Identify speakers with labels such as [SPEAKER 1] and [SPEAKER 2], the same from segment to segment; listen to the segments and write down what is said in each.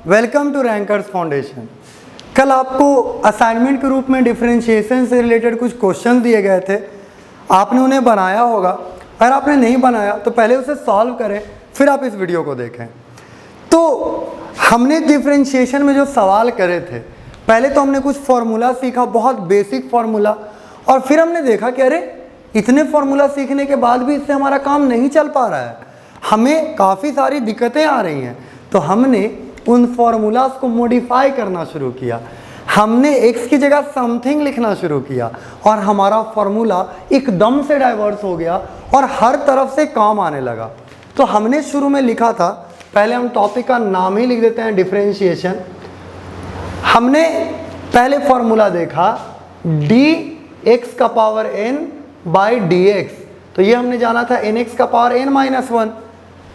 [SPEAKER 1] Welcome to rankers foundation. कल आपको assignment के रूप में डिफरेंशिएशन से रिलेटेड कुछ क्वेश्चन दिए गए थे, आपने उन्हें बनाया होगा। अगर आपने नहीं बनाया तो पहले उसे सॉल्व करें, फिर आप इस वीडियो को देखें। तो हमने डिफरेंशिएशन में जो सवाल करे थे, पहले तो हमने कुछ फार्मूला सीखा, बहुत बेसिक फार्मूला, और फिर हमने देखा कि अरे इतने फार्मूला सीखने के बाद भी इससे हमारा काम नहीं चल पा रहा है, हमें काफ़ी सारी दिक्कतें आ रही हैं। तो हमने उन फार्मूलाज को मॉडिफाई करना शुरू किया। हमने x की जगह समथिंग लिखना शुरू किया और हमारा फार्मूला एकदम से डाइवर्स हो गया और हर तरफ से काम आने लगा। तो हमने शुरू में लिखा था, पहले हम टॉपिक का नाम ही लिख देते हैं डिफरेंशिएशन। हमने पहले फार्मूला देखा dx का पावर n बाई dx, तो ये हमने जाना था nx का पावर n-1,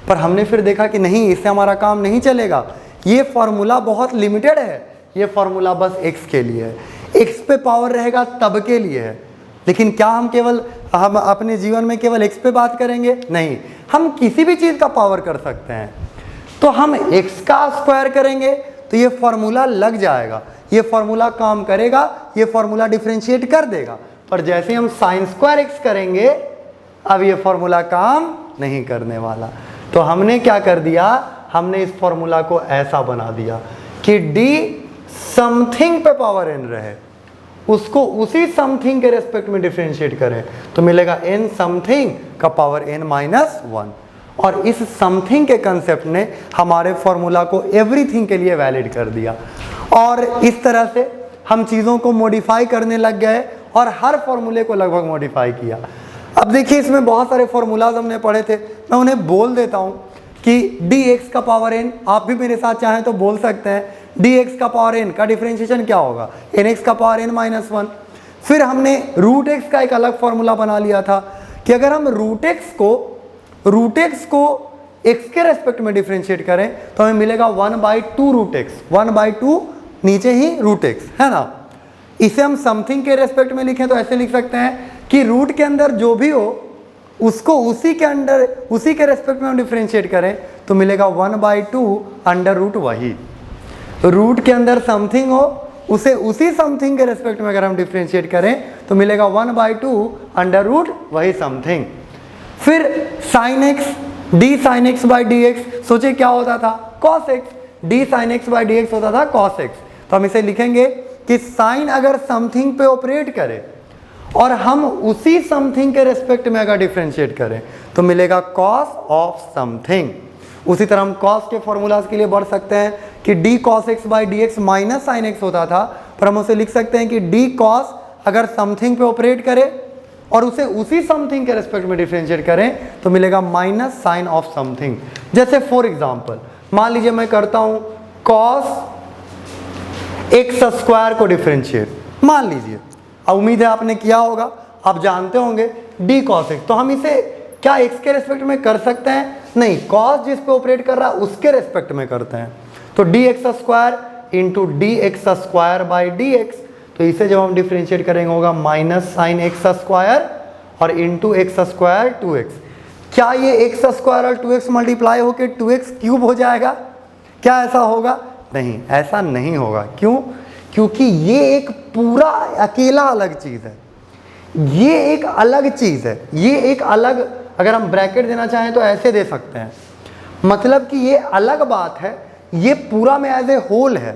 [SPEAKER 1] पर हमने फिर देखा कि नहीं, इससे हमारा काम नहीं चलेगा। ये फार्मूला बहुत लिमिटेड है, ये फार्मूला बस x के लिए है, x पे पावर रहेगा तब के लिए है। लेकिन क्या हम अपने जीवन में केवल x पे बात करेंगे? नहीं, हम किसी भी चीज़ का पावर कर सकते हैं। तो हम x का स्क्वायर करेंगे तो ये फार्मूला लग जाएगा, ये फार्मूला काम करेगा, ये फार्मूला डिफरेंशिएट कर देगा। पर जैसे हम साइन स्क्वायर x करेंगे, अब ये फार्मूला काम नहीं करने वाला। तो हमने क्या कर दिया, हमने इस फार्मूला को ऐसा बना दिया कि d समथिंग पे पावर n रहे, उसको उसी समथिंग के रेस्पेक्ट में डिफरेंशिएट करें तो मिलेगा n समथिंग का पावर n-1। और इस समथिंग के कंसेप्ट ने हमारे फार्मूला को एवरीथिंग के लिए वैलिड कर दिया। और इस तरह से हम चीज़ों को मॉडिफाई करने लग गए और हर फॉर्मूले को लगभग मॉडिफाई किया। अब देखिए, इसमें बहुत सारे फार्मूलाज हमने पढ़े थे, मैं उन्हें बोल देता हूँ कि dx का पावर n, आप भी मेरे साथ चाहें तो बोल सकते हैं। dx का पावर n का डिफरेंशिएशन क्या होगा? nx का पावर n-1। फिर हमने रूट x का एक अलग फार्मूला बना लिया था कि अगर हम रूट x को x के रेस्पेक्ट में डिफरेंशिएट करें तो हमें मिलेगा 1/2 रूट x, 1/2 नीचे ही रूट x, है ना। इसे हम समथिंग के रेस्पेक्ट में लिखें तो ऐसे लिख सकते हैं कि रूट के अंदर जो भी हो उसको उसी के रेस्पेक्ट में हम डिफरेंशिएट करें तो मिलेगा 1/2 अंडर रूट वही। रूट के अंदर समथिंग हो, उसे उसी समथिंग के रेस्पेक्ट में अगर हम डिफरेंशिएट करें तो मिलेगा 1/2 अंडर रूट वही समथिंग। फिर sine x, d sine x by dx, सोचे क्या होता था? cos x, d sine x by dx होता था cos x। तो हम इसे लिखेंगे कि साइन अगर समथिंग पे ऑपरेट करे और हम उसी समथिंग के रेस्पेक्ट में अगर डिफरेंशिएट करें तो मिलेगा cos ऑफ समथिंग। उसी तरह हम cos के फॉर्मूलाज के लिए बढ़ सकते हैं कि d cos x by dx minus sine x होता था, पर हम उसे लिख सकते हैं कि d cos अगर समथिंग पे ऑपरेट करे और उसे उसी समथिंग के रेस्पेक्ट में डिफरेंशिएट करें तो मिलेगा माइनस साइन ऑफ समथिंग। जैसे फॉर एग्जांपल मान लीजिए मैं करता हूं cos x स्क्वायर को डिफरेंशिएट, मान लीजिए। अब उम्मीद है आपने किया होगा, आप जानते होंगे d cos x, तो हम इसे क्या x के रेस्पेक्ट में कर सकते हैं? नहीं, cos जिस पे ऑपरेट कर रहा है उसके रेस्पेक्ट में करते हैं। तो dx square into dx square by dx, तो इसे जब हम डिफरेंशिएट करेंगे होगा माइनस साइन x स्क्वायर और इंटू x स्क्वायर 2x। क्या ये x स्क्वायर और 2x मल्टीप्लाई होकर 2x क्यूब हो जाएगा? क्या ऐसा होगा? नहीं, ऐसा नहीं होगा। क्यों? क्योंकि ये एक पूरा अकेला अलग चीज़ है, ये एक अलग चीज़ है, ये एक अलग, अगर हम ब्रैकेट देना चाहें तो ऐसे दे सकते हैं, मतलब कि ये अलग बात है, ये पूरा में एज ए होल है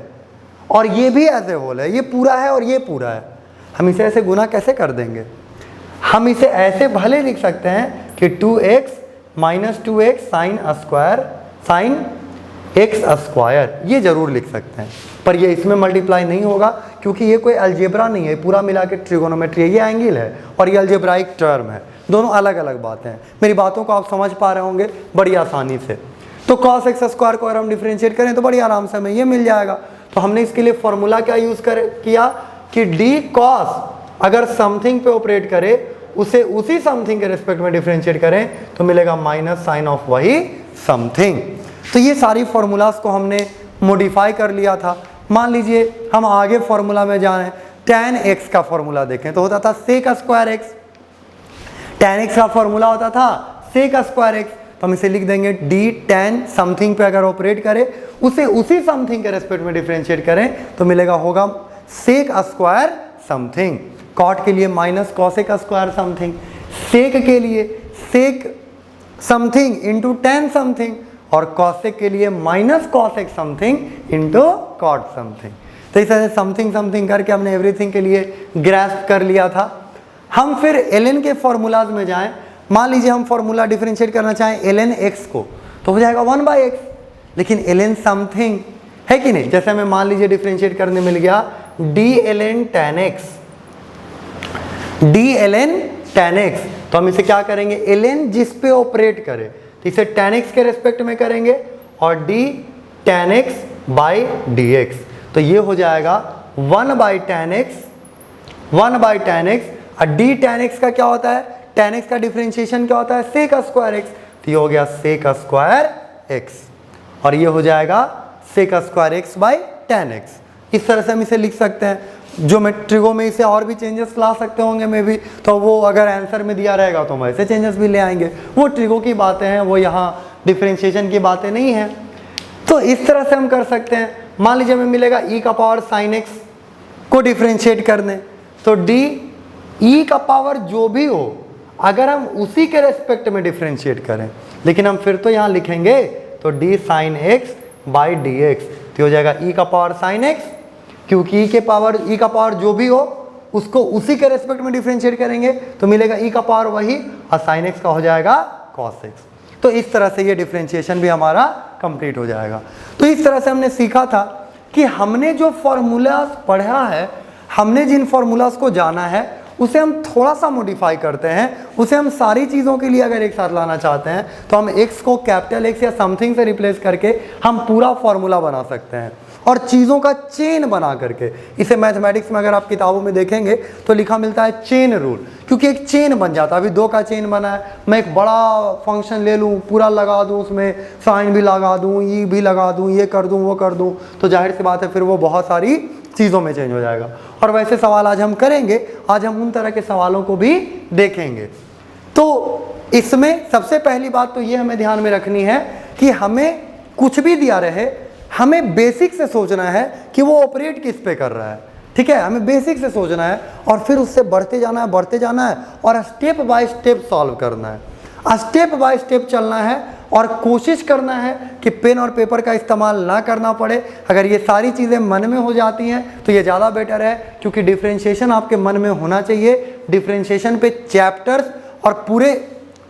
[SPEAKER 1] और ये भी एज ए होल है, ये पूरा है और ये पूरा है। हम इसे ऐसे गुना कैसे कर देंगे? हम इसे ऐसे भले लिख सकते हैं कि 2x minus 2x sine square sine x square, ये जरूर लिख सकते हैं, पर ये इसमें मल्टीप्लाई नहीं होगा क्योंकि ये कोई अलजेब्रा नहीं है, पूरा मिला के ट्रिगोनोमेट्री है, ये एंगल है और ये अलजेब्राइक टर्म है, दोनों अलग अलग बातें हैं। मेरी बातों को आप समझ पा रहे होंगे बड़ी आसानी से। तो cos x स्क्वायर को अगर हम डिफरेंशिएट करें तो बड़ी आराम से हमें ये मिल जाएगा। तो हमने इसके लिए फॉर्मूला क्या यूज़ किया कि d cos अगर समथिंग पे ऑपरेट करे उसे उसी समथिंग के रेस्पेक्ट में डिफरेंशिएट करें तो मिलेगा माइनस साइन ऑफ वही समथिंग। तो ये सारी फार्मूलाज को हमने मॉडिफाई कर लिया था। मान लीजिए हम आगे फार्मूला में जाएं, tan x का फार्मूला देखें तो होता था sec square x। tan x का फार्मूला होता था sec स्क्वायर x। तो हम इसे लिख देंगे डी tan समथिंग पे अगर ऑपरेट करे, उसे उसी समथिंग के रेस्पेक्ट में डिफरेंशिएट करें तो मिलेगा होगा सेक स्क्वायर समथिंग। कॉट के लिए minus cosec square something, sec के लिए sec something into tan something, और कॉसेक के लिए minus cosec something into cot something. तो इस तरह से समथिंग समथिंग करके हमने एवरीथिंग के लिए ग्रास्प कर लिया था। हम फिर ln के फॉर्मूलाज में जाएं। मान लीजिए हम फॉर्मूला डिफरेंशिएट करना चाहें ln x को, तो हो जाएगा 1/x, लेकिन ln समथिंग है कि नहीं। जैसे हमें मान लीजिए डिफरेंशिएट करने मिल गया d ln tan x, तो हम इसे क्या करेंगे, ln जिस पे ऑपरेट करे तो इसे tan x के रेस्पेक्ट में करेंगे और d tan x by dx, तो ये हो जाएगा 1/tan x और d tan x का क्या होता है, tan x का डिफरेंशिएशन क्या होता है, सेक स्क्वायर x, तो ये हो गया सेक स्क्वायर x और ये हो जाएगा sec square x by tan x। इस तरह से हम इसे लिख सकते हैं। जो ट्रिगो में इसे और भी चेंजेस ला सकते होंगे मे भी, तो वो अगर आंसर में दिया रहेगा तो हम ऐसे चेंजेस भी ले आएंगे। वो ट्रिगो की बातें हैं, वो यहाँ डिफरेंशिएशन की बातें नहीं हैं। तो इस तरह से हम कर सकते हैं। मान लीजिए हमें मिलेगा e का पावर sin x को डिफरेंशिएट करने, तो d e का पावर जो भी हो अगर हम उसी के रेस्पेक्ट में डिफरेंशिएट करें, लेकिन हम फिर तो यहाँ लिखेंगे तो d sin x by dx, तो हो जाएगा e का पावर sin x, क्योंकि e का पावर जो भी हो उसको उसी के रेस्पेक्ट में डिफरेंशिएट करेंगे तो मिलेगा e का पावर वही, और sin x का हो जाएगा cos x। तो इस तरह से ये डिफरेंशिएशन भी हमारा कंप्लीट हो जाएगा। तो इस तरह से हमने सीखा था कि हमने जो फॉर्मूलाज पढ़ा है, हमने जिन फॉर्मूलाज को जाना है उसे हम थोड़ा सा मॉडिफाई करते हैं, उसे हम सारी चीज़ों के लिए अगर एक साथ लाना चाहते हैं तो हम x को कैपिटल X या समथिंग से रिप्लेस करके हम पूरा फॉर्मूला बना सकते हैं और चीज़ों का चेन बना करके। इसे मैथमेटिक्स में अगर आप किताबों में देखेंगे तो लिखा मिलता है चेन रूल, क्योंकि एक चेन बन जाता है। अभी 2 का चेन बना है, मैं एक बड़ा फंक्शन ले लूँ, पूरा लगा दूँ, उसमें साइन भी लगा दूँ, ई भी लगा दूँ, ये कर दूँ, वो कर दूँ, तो जाहिर सी बात है फिर वो बहुत सारी चीज़ों में चेंज हो जाएगा। और वैसे सवाल आज हम करेंगे, आज हम उन तरह के सवालों को भी देखेंगे। तो इसमें सबसे पहली बात तो ये हमें ध्यान में रखनी है कि हमें कुछ भी दिया रहे, हमें बेसिक से सोचना है कि वो ऑपरेट किस पे कर रहा है। ठीक है, हमें बेसिक से सोचना है और फिर उससे बढ़ते जाना है और स्टेप बाय स्टेप सॉल्व करना है, स्टेप बाय स्टेप चलना है और कोशिश करना है कि पेन और पेपर का इस्तेमाल ना करना पड़े। अगर ये सारी चीज़ें मन में हो जाती हैं तो ये ज़्यादा बेटर है, क्योंकि डिफरेंशिएशन आपके मन में होना चाहिए। डिफरेंशिएशन पे चैप्टर्स और पूरे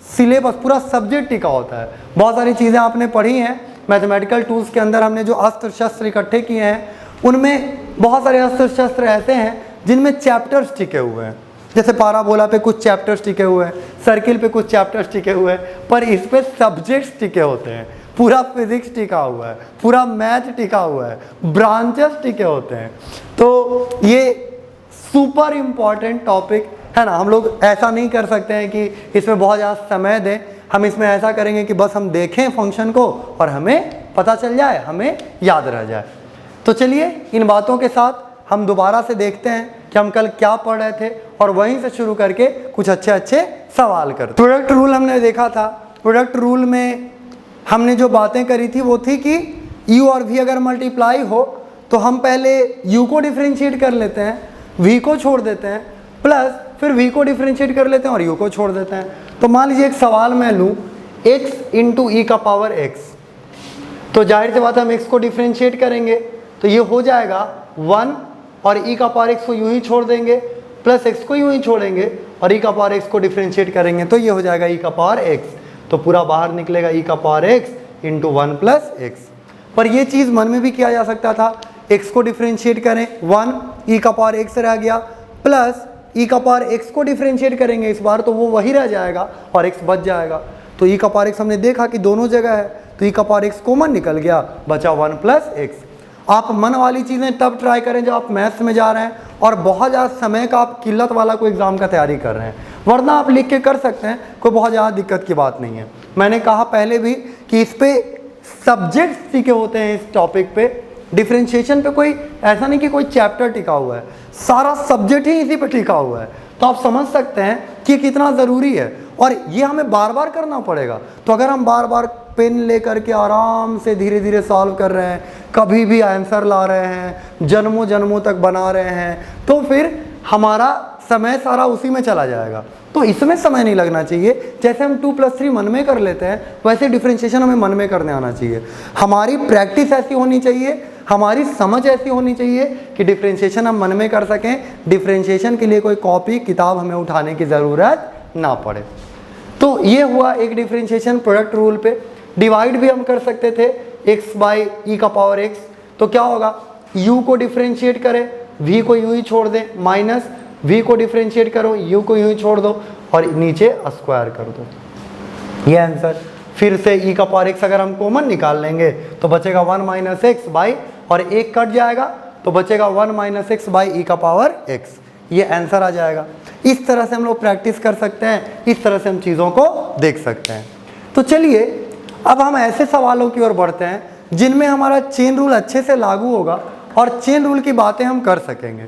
[SPEAKER 1] सिलेबस, पूरा सब्जेक्ट टिका होता है। बहुत सारी चीज़ें आपने पढ़ी हैं मैथमेटिकल टूल्स के अंदर, हमने जो अस्त्र शस्त्र इकट्ठे किए हैं उनमें बहुत सारे अस्त्र शस्त्र ऐसे हैं जिनमें चैप्टर्स टिके हुए हैं। जैसे पाराबोला पे कुछ चैप्टर्स टिके हुए हैं, सर्किल पे कुछ चैप्टर्स टिके हुए हैं, पर इस पे सब्जेक्ट्स टिके होते हैं। पूरा फिजिक्स टिका हुआ है, पूरा मैथ टिका हुआ है, ब्रांचेस टिके होते हैं। तो ये सुपर इम्पॉर्टेंट टॉपिक है ना। हम लोग ऐसा नहीं कर सकते हैं कि इसमें बहुत ज़्यादा समय दें, हम इसमें ऐसा करेंगे कि बस हम देखें फंक्शन को और हमें पता चल जाए, हमें याद रह जाए। तो चलिए इन बातों के साथ हम दोबारा से देखते हैं कि हम कल क्या पढ़ रहे थे और वहीं से शुरू करके कुछ अच्छे सवाल करते। प्रोडक्ट रूल हमने देखा था। प्रोडक्ट रूल में हमने जो बातें करी थी वो थी कि u और v अगर मल्टीप्लाई हो तो हम पहले u को डिफरेंशिएट कर लेते हैं, v को छोड़ देते हैं, प्लस फिर v को डिफरेंशिएट कर लेते हैं और u को छोड़ देते हैं। तो मान लीजिए एक सवाल मैं लूँ x इंटू ई का पावर x, तो जाहिर सी बात है हम x को डिफरेंशिएट करेंगे तो ये हो जाएगा 1 और e का पावर x को यूं ही छोड़ देंगे, प्लस x को यूं ही छोड़ेंगे और e का पावर x को डिफरेंशिएट करेंगे तो ये हो जाएगा e का पावर x। तो पूरा बाहर निकलेगा e का power x into 1 plus x। पर ये चीज़ मन में भी किया जा सकता था, x को डिफरेंशिएट करें 1 e का पावर x रह गया, प्लस e का पावर x को डिफरेंशिएट करेंगे इस बार तो वो वही रह जाएगा और x बच जाएगा। तो e का पावर x हमने देखा कि दोनों जगह है तो e का पावर x कॉमन निकल गया, बचा 1 प्लस x। आप मन वाली चीज़ें तब ट्राई करें जब आप मैथ्स में जा रहे हैं और बहुत ज़्यादा समय का आप किल्लत वाला कोई एग्ज़ाम का तैयारी कर रहे हैं, वरना आप लिख के कर सकते हैं, कोई बहुत ज़्यादा दिक्कत की बात नहीं है। मैंने कहा पहले भी कि इस पे सब्जेक्ट्स टिके होते हैं, इस टॉपिक पे डिफरेंशिएशन पे कोई ऐसा नहीं कि कोई चैप्टर टिका हुआ है, सारा सब्जेक्ट ही इसी पे टिका हुआ है। तो आप समझ सकते हैं कि कितना ज़रूरी है और ये हमें बार बार करना पड़ेगा। तो अगर हम बार बार पेन लेकर के आराम से धीरे धीरे सॉल्व कर रहे हैं, कभी भी आंसर ला रहे हैं, जन्मों जन्मों तक बना रहे हैं, तो फिर हमारा समय सारा उसी में चला जाएगा। तो इसमें समय नहीं लगना चाहिए। जैसे हम 2 + 3 मन में कर लेते हैं, वैसे डिफरेंशिएशन हमें मन में करने आना चाहिए। हमारी प्रैक्टिस ऐसी होनी चाहिए, हमारी समझ ऐसी होनी चाहिए कि डिफरेंशिएशन हम मन में कर सकें। डिफरेंशिएशन के लिए कोई कॉपी किताब हमें उठाने की ज़रूरत ना पड़े। तो ये हुआ एक डिफरेंशिएशन प्रोडक्ट रूल पे। डिवाइड भी हम कर सकते थे x/e⁻x। तो क्या होगा, u को डिफरेंशिएट करें, v को यूं ही छोड़ दें, माइनस v को डिफरेंशिएट करो, u को यूं ही छोड़ दो और नीचे स्क्वायर कर दो। ये आंसर। फिर से e⁻x अगर हम कॉमन निकाल लेंगे तो बचेगा 1 - x बाई, और एक कट जाएगा तो बचेगा 1 - x बाई e⁻x। ये आंसर आ जाएगा। इस तरह से हम लोग प्रैक्टिस कर सकते हैं, इस तरह से हम चीज़ों को देख सकते हैं। तो चलिए अब हम ऐसे सवालों की ओर बढ़ते हैं जिनमें हमारा चेन रूल अच्छे से लागू होगा और चेन रूल की बातें हम कर सकेंगे।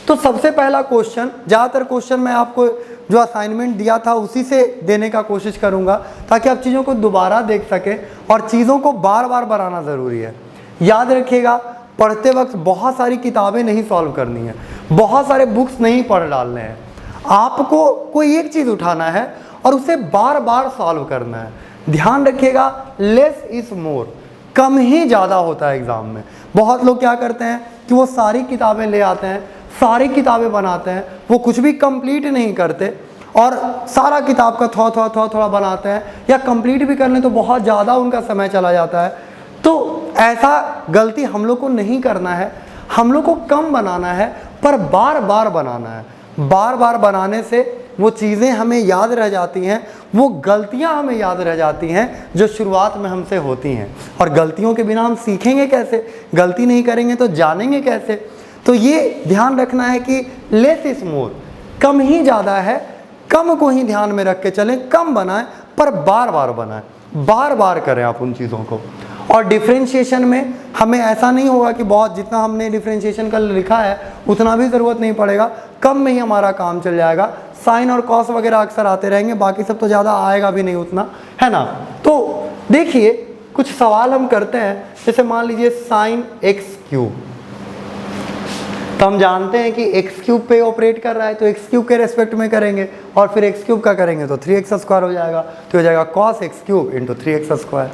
[SPEAKER 1] तो सबसे पहला क्वेश्चन, ज़्यादातर क्वेश्चन मैं आपको जो असाइनमेंट दिया था उसी से देने का कोशिश करूँगा ताकि आप चीज़ों को दोबारा देख सकें, और चीज़ों को बार बार बनाना ज़रूरी है। याद रखिएगा, पढ़ते वक्त बहुत सारी किताबें नहीं सॉल्व करनी है, बहुत सारे बुक्स नहीं पढ़ डालने हैं। आपको कोई एक चीज़ उठाना है और उसे बार बार सॉल्व करना है। ध्यान रखिएगा, लेस इज मोर, कम ही ज़्यादा होता है एग्ज़ाम में। बहुत लोग क्या करते हैं कि वो सारी किताबें ले आते हैं, सारी किताबें बनाते हैं, वो कुछ भी कंप्लीट नहीं करते और सारा किताब का थोड़ा बनाते हैं, या कंप्लीट भी कर लें तो बहुत ज़्यादा उनका समय चला जाता है। तो ऐसा गलती हम लोग को नहीं करना है। हम लोग को कम बनाना है पर बार बार बनाना है। बार बार बनाने से वो चीज़ें हमें याद रह जाती हैं, वो गलतियां हमें याद रह जाती हैं जो शुरुआत में हमसे होती हैं। और गलतियों के बिना हम सीखेंगे कैसे, गलती नहीं करेंगे तो जानेंगे कैसे। तो ये ध्यान रखना है कि लेस इज मोर, कम ही ज़्यादा है, कम को ही ध्यान में रख के चलें, कम बनाएं पर बार बार बनाएं, बार बार करें आप उन चीज़ों को। और डिफरेंशिएशन में हमें ऐसा नहीं होगा कि बहुत जितना हमने डिफरेंशिएशन का लिखा है उतना भी ज़रूरत नहीं पड़ेगा, कम में ही हमारा काम चल जाएगा। साइन और कॉस वगैरह अक्सर आते रहेंगे, बाकी सब तो ज़्यादा आएगा भी नहीं उतना, है ना। तो देखिए कुछ सवाल हम करते हैं, जैसे मान लीजिए sin x3, तो हम जानते हैं कि x³ पे ऑपरेट कर रहा है तो x³ के रेस्पेक्ट में करेंगे, और फिर x³ का करेंगे तो 3x² हो जाएगा, तो हो जाएगा cos x³ into 3x²।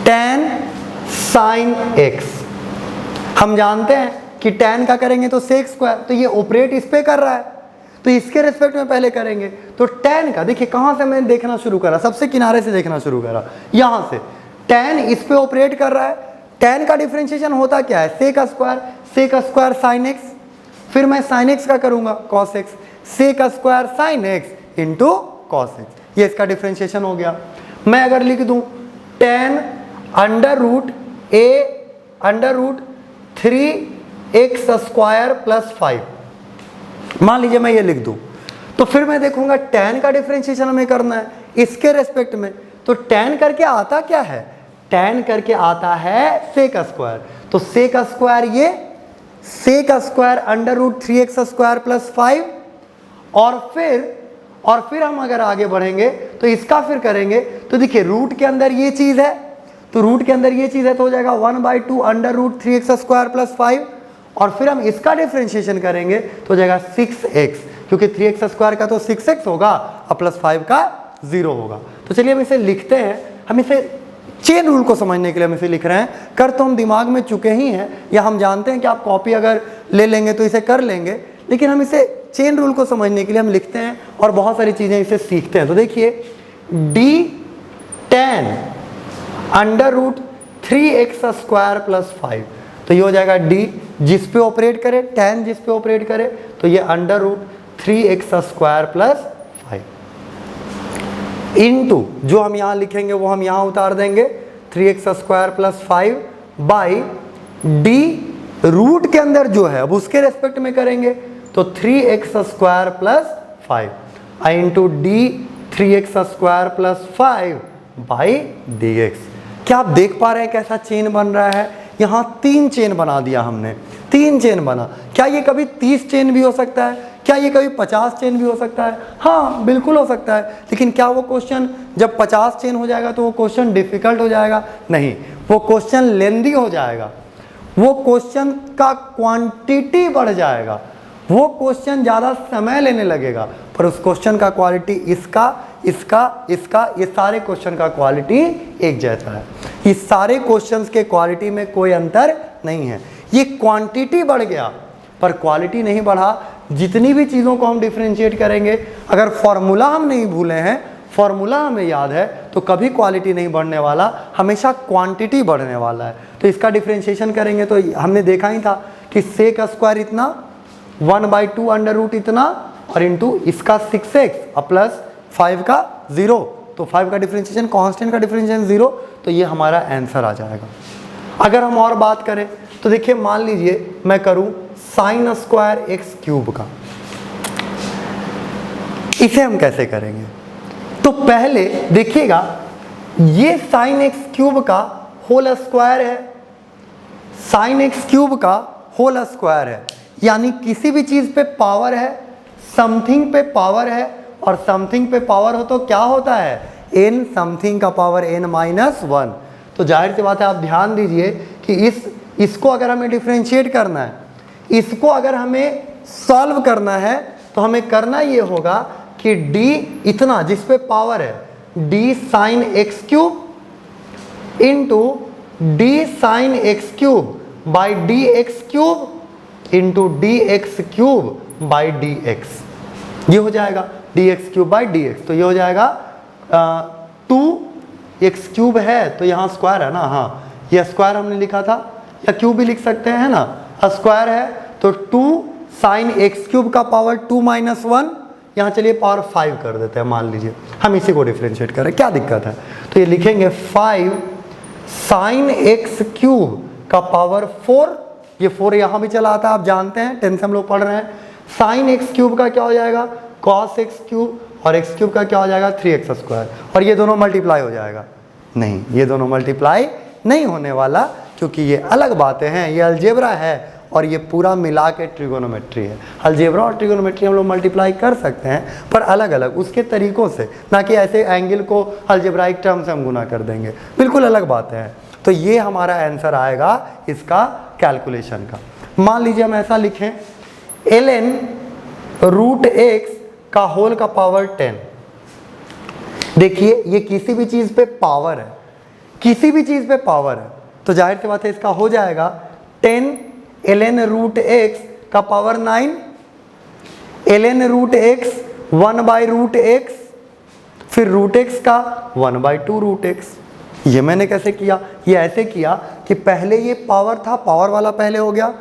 [SPEAKER 1] tan sin x, हम जानते हैं कि tan का करेंगे तो sec², तो ये ऑपरेट इस पे कर रहा है तो इसके रेस्पेक्ट में पहले करेंगे। तो tan का देखिए कहाँ से मैं देखना शुरू करा, सबसे किनारे से देखना शुरू करा, यहाँ से। tan इस पे ऑपरेट कर रहा है, tan का डिफरेंशिएशन होता क्या है, sec² sin x, फिर मैं sin x का करूँगा cos x, sec² sin x into cos x, ये इसका डिफरेंशिएशन हो गया। मैं अगर लिख दूं tan √3x² प्लस 5, मान लीजिए मैं ये लिख दूं, तो फिर मैं देखूंगा tan का डिफरेंशिएशन हमें करना है इसके रेस्पेक्ट में। तो tan करके आता क्या है, tan करके आता है sec², तो sec² ये sec² √3x² प्लस 5, और फिर हम अगर आगे बढ़ेंगे तो इसका फिर करेंगे। तो देखिए रूट के अंदर ये चीज़ है, तो रूट के अंदर ये चीज़ है तो हो जाएगा 1/2 √3x² प्लस 5, और फिर हम इसका डिफरेंशिएशन करेंगे तो हो जाएगा 6x, क्योंकि 3x² का तो 6x होगा और प्लस 5 का 0 होगा। तो चलिए हम इसे लिखते हैं, हम इसे चेन रूल को समझने के लिए हम इसे लिख रहे हैं। कर तो हम दिमाग में चुके ही हैं, या हम जानते हैं कि आप कॉपी अगर ले लेंगे तो इसे कर लेंगे, लेकिन हम इसे चेन रूल को समझने के लिए हम लिखते हैं और बहुत सारी चीज़ें इसे सीखते हैं। तो देखिए d tan √3x² प्लस 5, तो ये हो जाएगा d जिस पे ऑपरेट करे, tan जिस पे ऑपरेट करे, तो ये √3x² प्लस 5 इंटू जो हम यहाँ लिखेंगे वो हम यहाँ उतार देंगे 3x² plus 5 by d root के अंदर जो है अब उसके रेस्पेक्ट में करेंगे तो 3x² plus 5 into d 3x² plus 5 by dx। क्या आप देख पा रहे हैं कैसा चेन बन रहा है, यहाँ 3 चेन बना दिया हमने। 3 चेन बना। क्या ये कभी 30 चेन भी हो सकता है? क्या ये कभी 50 चेन भी हो सकता है? हाँ बिल्कुल हो सकता है। लेकिन क्या वो क्वेश्चन जब 50 चेन हो जाएगा तो वो क्वेश्चन डिफिकल्ट हो जाएगा? नहीं, वो क्वेश्चन लेंदी हो जाएगा, वो क्वेश्चन का क्वांटिटी बढ़ जाएगा, वो क्वेश्चन ज़्यादा समय लेने लगेगा, पर उस क्वेश्चन का क्वालिटी इसका ये सारे क्वेश्चन का क्वालिटी एक जैसा है। इस सारे क्वेश्चंस के क्वालिटी में कोई अंतर नहीं है। ये क्वांटिटी बढ़ गया पर क्वालिटी नहीं बढ़ा। जितनी भी चीज़ों को हम डिफ्रेंशिएट करेंगे, अगर फॉर्मूला हम नहीं भूले हैं, फॉर्मूला हमें याद है, तो कभी क्वालिटी नहीं बढ़ने वाला, हमेशा क्वांटिटी बढ़ने वाला है। तो इसका डिफ्रेंशिएशन करेंगे तो हमने देखा ही था कि सेक स्क्वायर इतना, 1/2 अंडर रूट इतना, और इंटू इसका 6x प्लस 5 का 0, तो 5 का डिफ्रेंशिएशन, कांस्टेंट का डिफ्रेंशिएशन 0, तो ये हमारा आंसर आ जाएगा। अगर हम और बात करें तो देखिए, मान लीजिए मैं करूं साइन स्क्वायर एक्स क्यूब का, इसे हम कैसे करेंगे? तो पहले देखिएगा, ये साइन एक्स क्यूब का होल स्क्वायर है, साइन एक्स क्यूब का होल स्क्वायर है, यानी किसी भी चीज पे पावर है, समथिंग पे पावर है, और समथिंग पे पावर हो तो क्या होता है? n समथिंग का पावर n-1। तो जाहिर सी बात है, आप ध्यान दीजिए कि इसको अगर हमें डिफ्रेंशिएट करना है, इसको अगर हमें सॉल्व करना है, तो हमें करना ये होगा कि d इतना जिस पे पावर है, d sine x cube into d sine x cube by d x cube into D x cube by d x, ये हो जाएगा D x cube by d x. तो ये हो जाएगा 2x क्यूब है, तो यहाँ स्क्वायर है ना, हाँ ये स्क्वायर हमने लिखा था, या क्यूब भी लिख सकते हैं ना, स्क्वायर है, तो 2 साइन एक्स क्यूब का पावर 2 - 1, यहाँ चलिए पावर 5 कर देते हैं, मान लीजिए हम इसी को डिफ्रेंशिएट करें, क्या दिक्कत है? तो ये लिखेंगे 5 साइन एक्स क्यूब का पावर 4, ये 4 यहाँ भी चला आता है, आप जानते हैं, 10 से हम लोग पढ़ रहे हैं। साइन एक्स क्यूब का क्या हो जाएगा? कॉस एक्स क्यूब, और एक्स क्यूब का क्या हो जाएगा? 3x स्क्वायर, और ये दोनों मल्टीप्लाई हो जाएगा? नहीं, ये दोनों मल्टीप्लाई नहीं होने वाला, क्योंकि ये अलग बातें हैं, ये अलजेब्रा है और ये पूरा मिला के ट्रिगोनोमेट्री है। अलजेब्रा और ट्रिगोनोमेट्री हम लोग मल्टीप्लाई कर सकते हैं, पर अलग अलग उसके तरीकों से, ना कि ऐसे एंगल को अलजेब्राइक टर्म से हम गुना कर देंगे, बिल्कुल अलग बातें हैं। तो ये हमारा आंसर आएगा इसका कैलकुलेशन का। मान लीजिए हम ऐसा लिखें, ln √x का होल का पावर 10। देखिए, ये किसी भी चीज पे पावर है, किसी भी चीज पे पावर है, तो जाहिर सी बात है इसका हो जाएगा 10 ln √x का पावर 9, ln √x 1/√x, फिर √x का 1/2√x। ये मैंने कैसे किया? ये ऐसे किया कि पहले ये पावर था, पावर वाला पहले हो गया,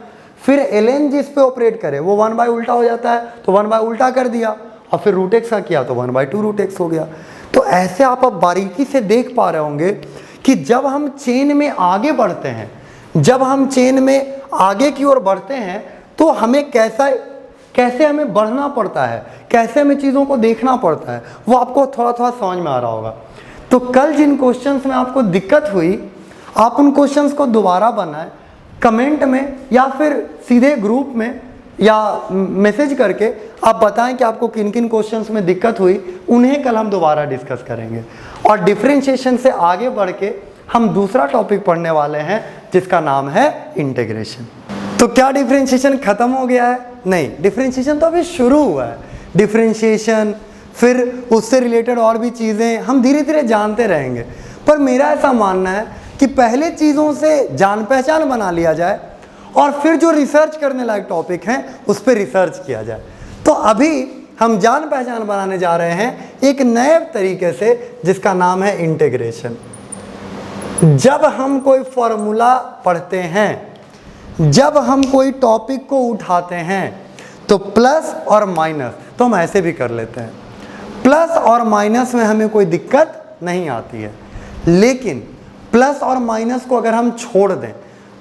[SPEAKER 1] फिर ln जिस पे ऑपरेट करे वो 1 उल्टा हो जाता है, तो 1 उल्टा कर दिया, और फिर √x का किया तो 1/2√x हो गया। तो ऐसे आप अब बारीकी से देख पा रहे होंगे कि जब हम चेन में आगे बढ़ते हैं, जब हम चेन में आगे की ओर बढ़ते हैं, तो हमें कैसे हमें बढ़ना पड़ता है, कैसे हमें चीज़ों को देखना पड़ता है, वो आपको थोड़ा थोड़ा समझ में आ रहा होगा। तो कल जिन क्वेश्चंस में आपको दिक्कत हुई, आप उन क्वेश्चंस को दोबारा बनाएं, कमेंट में या फिर सीधे ग्रुप में या मैसेज करके आप बताएं कि आपको किन किन क्वेश्चंस में दिक्कत हुई, उन्हें कल हम दोबारा डिस्कस करेंगे। और डिफरेंशिएशन से आगे बढ़ के हम दूसरा टॉपिक पढ़ने वाले हैं जिसका नाम है इंटीग्रेशन। तो क्या डिफरेंशिएशन खत्म हो गया है? नहीं, डिफरेंशिएशन तो अभी शुरू हुआ है। डिफरेंशिएशन, फिर उससे रिलेटेड और भी चीज़ें हम धीरे धीरे जानते रहेंगे, पर मेरा ऐसा मानना है कि पहले चीज़ों से जान पहचान बना लिया जाए और फिर जो रिसर्च करने लायक टॉपिक हैं उस पर रिसर्च किया जाए। तो अभी हम जान पहचान बनाने जा रहे हैं एक नए तरीके से, जिसका नाम है इंटीग्रेशन। जब हम कोई फॉर्मूला पढ़ते हैं, जब हम कोई टॉपिक को उठाते हैं, तो प्लस और माइनस तो हम ऐसे भी कर लेते हैं, प्लस और माइनस में हमें कोई दिक्कत नहीं आती है। लेकिन प्लस और माइनस को अगर हम छोड़ दें,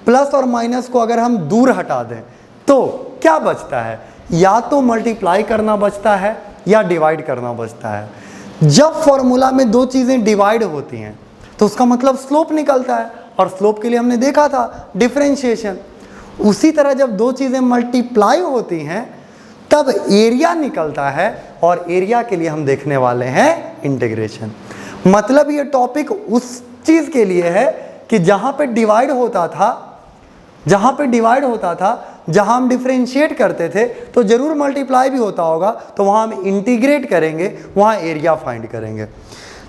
[SPEAKER 1] प्लस और माइनस को अगर हम दूर हटा दें, तो क्या बचता है? या तो मल्टीप्लाई करना बचता है या डिवाइड करना बचता है। जब फॉर्मूला में दो चीज़ें डिवाइड होती हैं तो उसका मतलब स्लोप निकलता है, और स्लोप के लिए हमने देखा था डिफरेंशिएशन। उसी तरह जब दो चीज़ें मल्टीप्लाई होती हैं तब एरिया निकलता है, और एरिया के लिए हम देखने वाले हैं इंटीग्रेशन। मतलब ये टॉपिक उस चीज़ के लिए है कि जहाँ पे डिवाइड होता था, जहाँ हम डिफरेंशिएट करते थे तो ज़रूर मल्टीप्लाई भी होता होगा, तो वहाँ हम इंटीग्रेट करेंगे, वहाँ एरिया फाइंड करेंगे।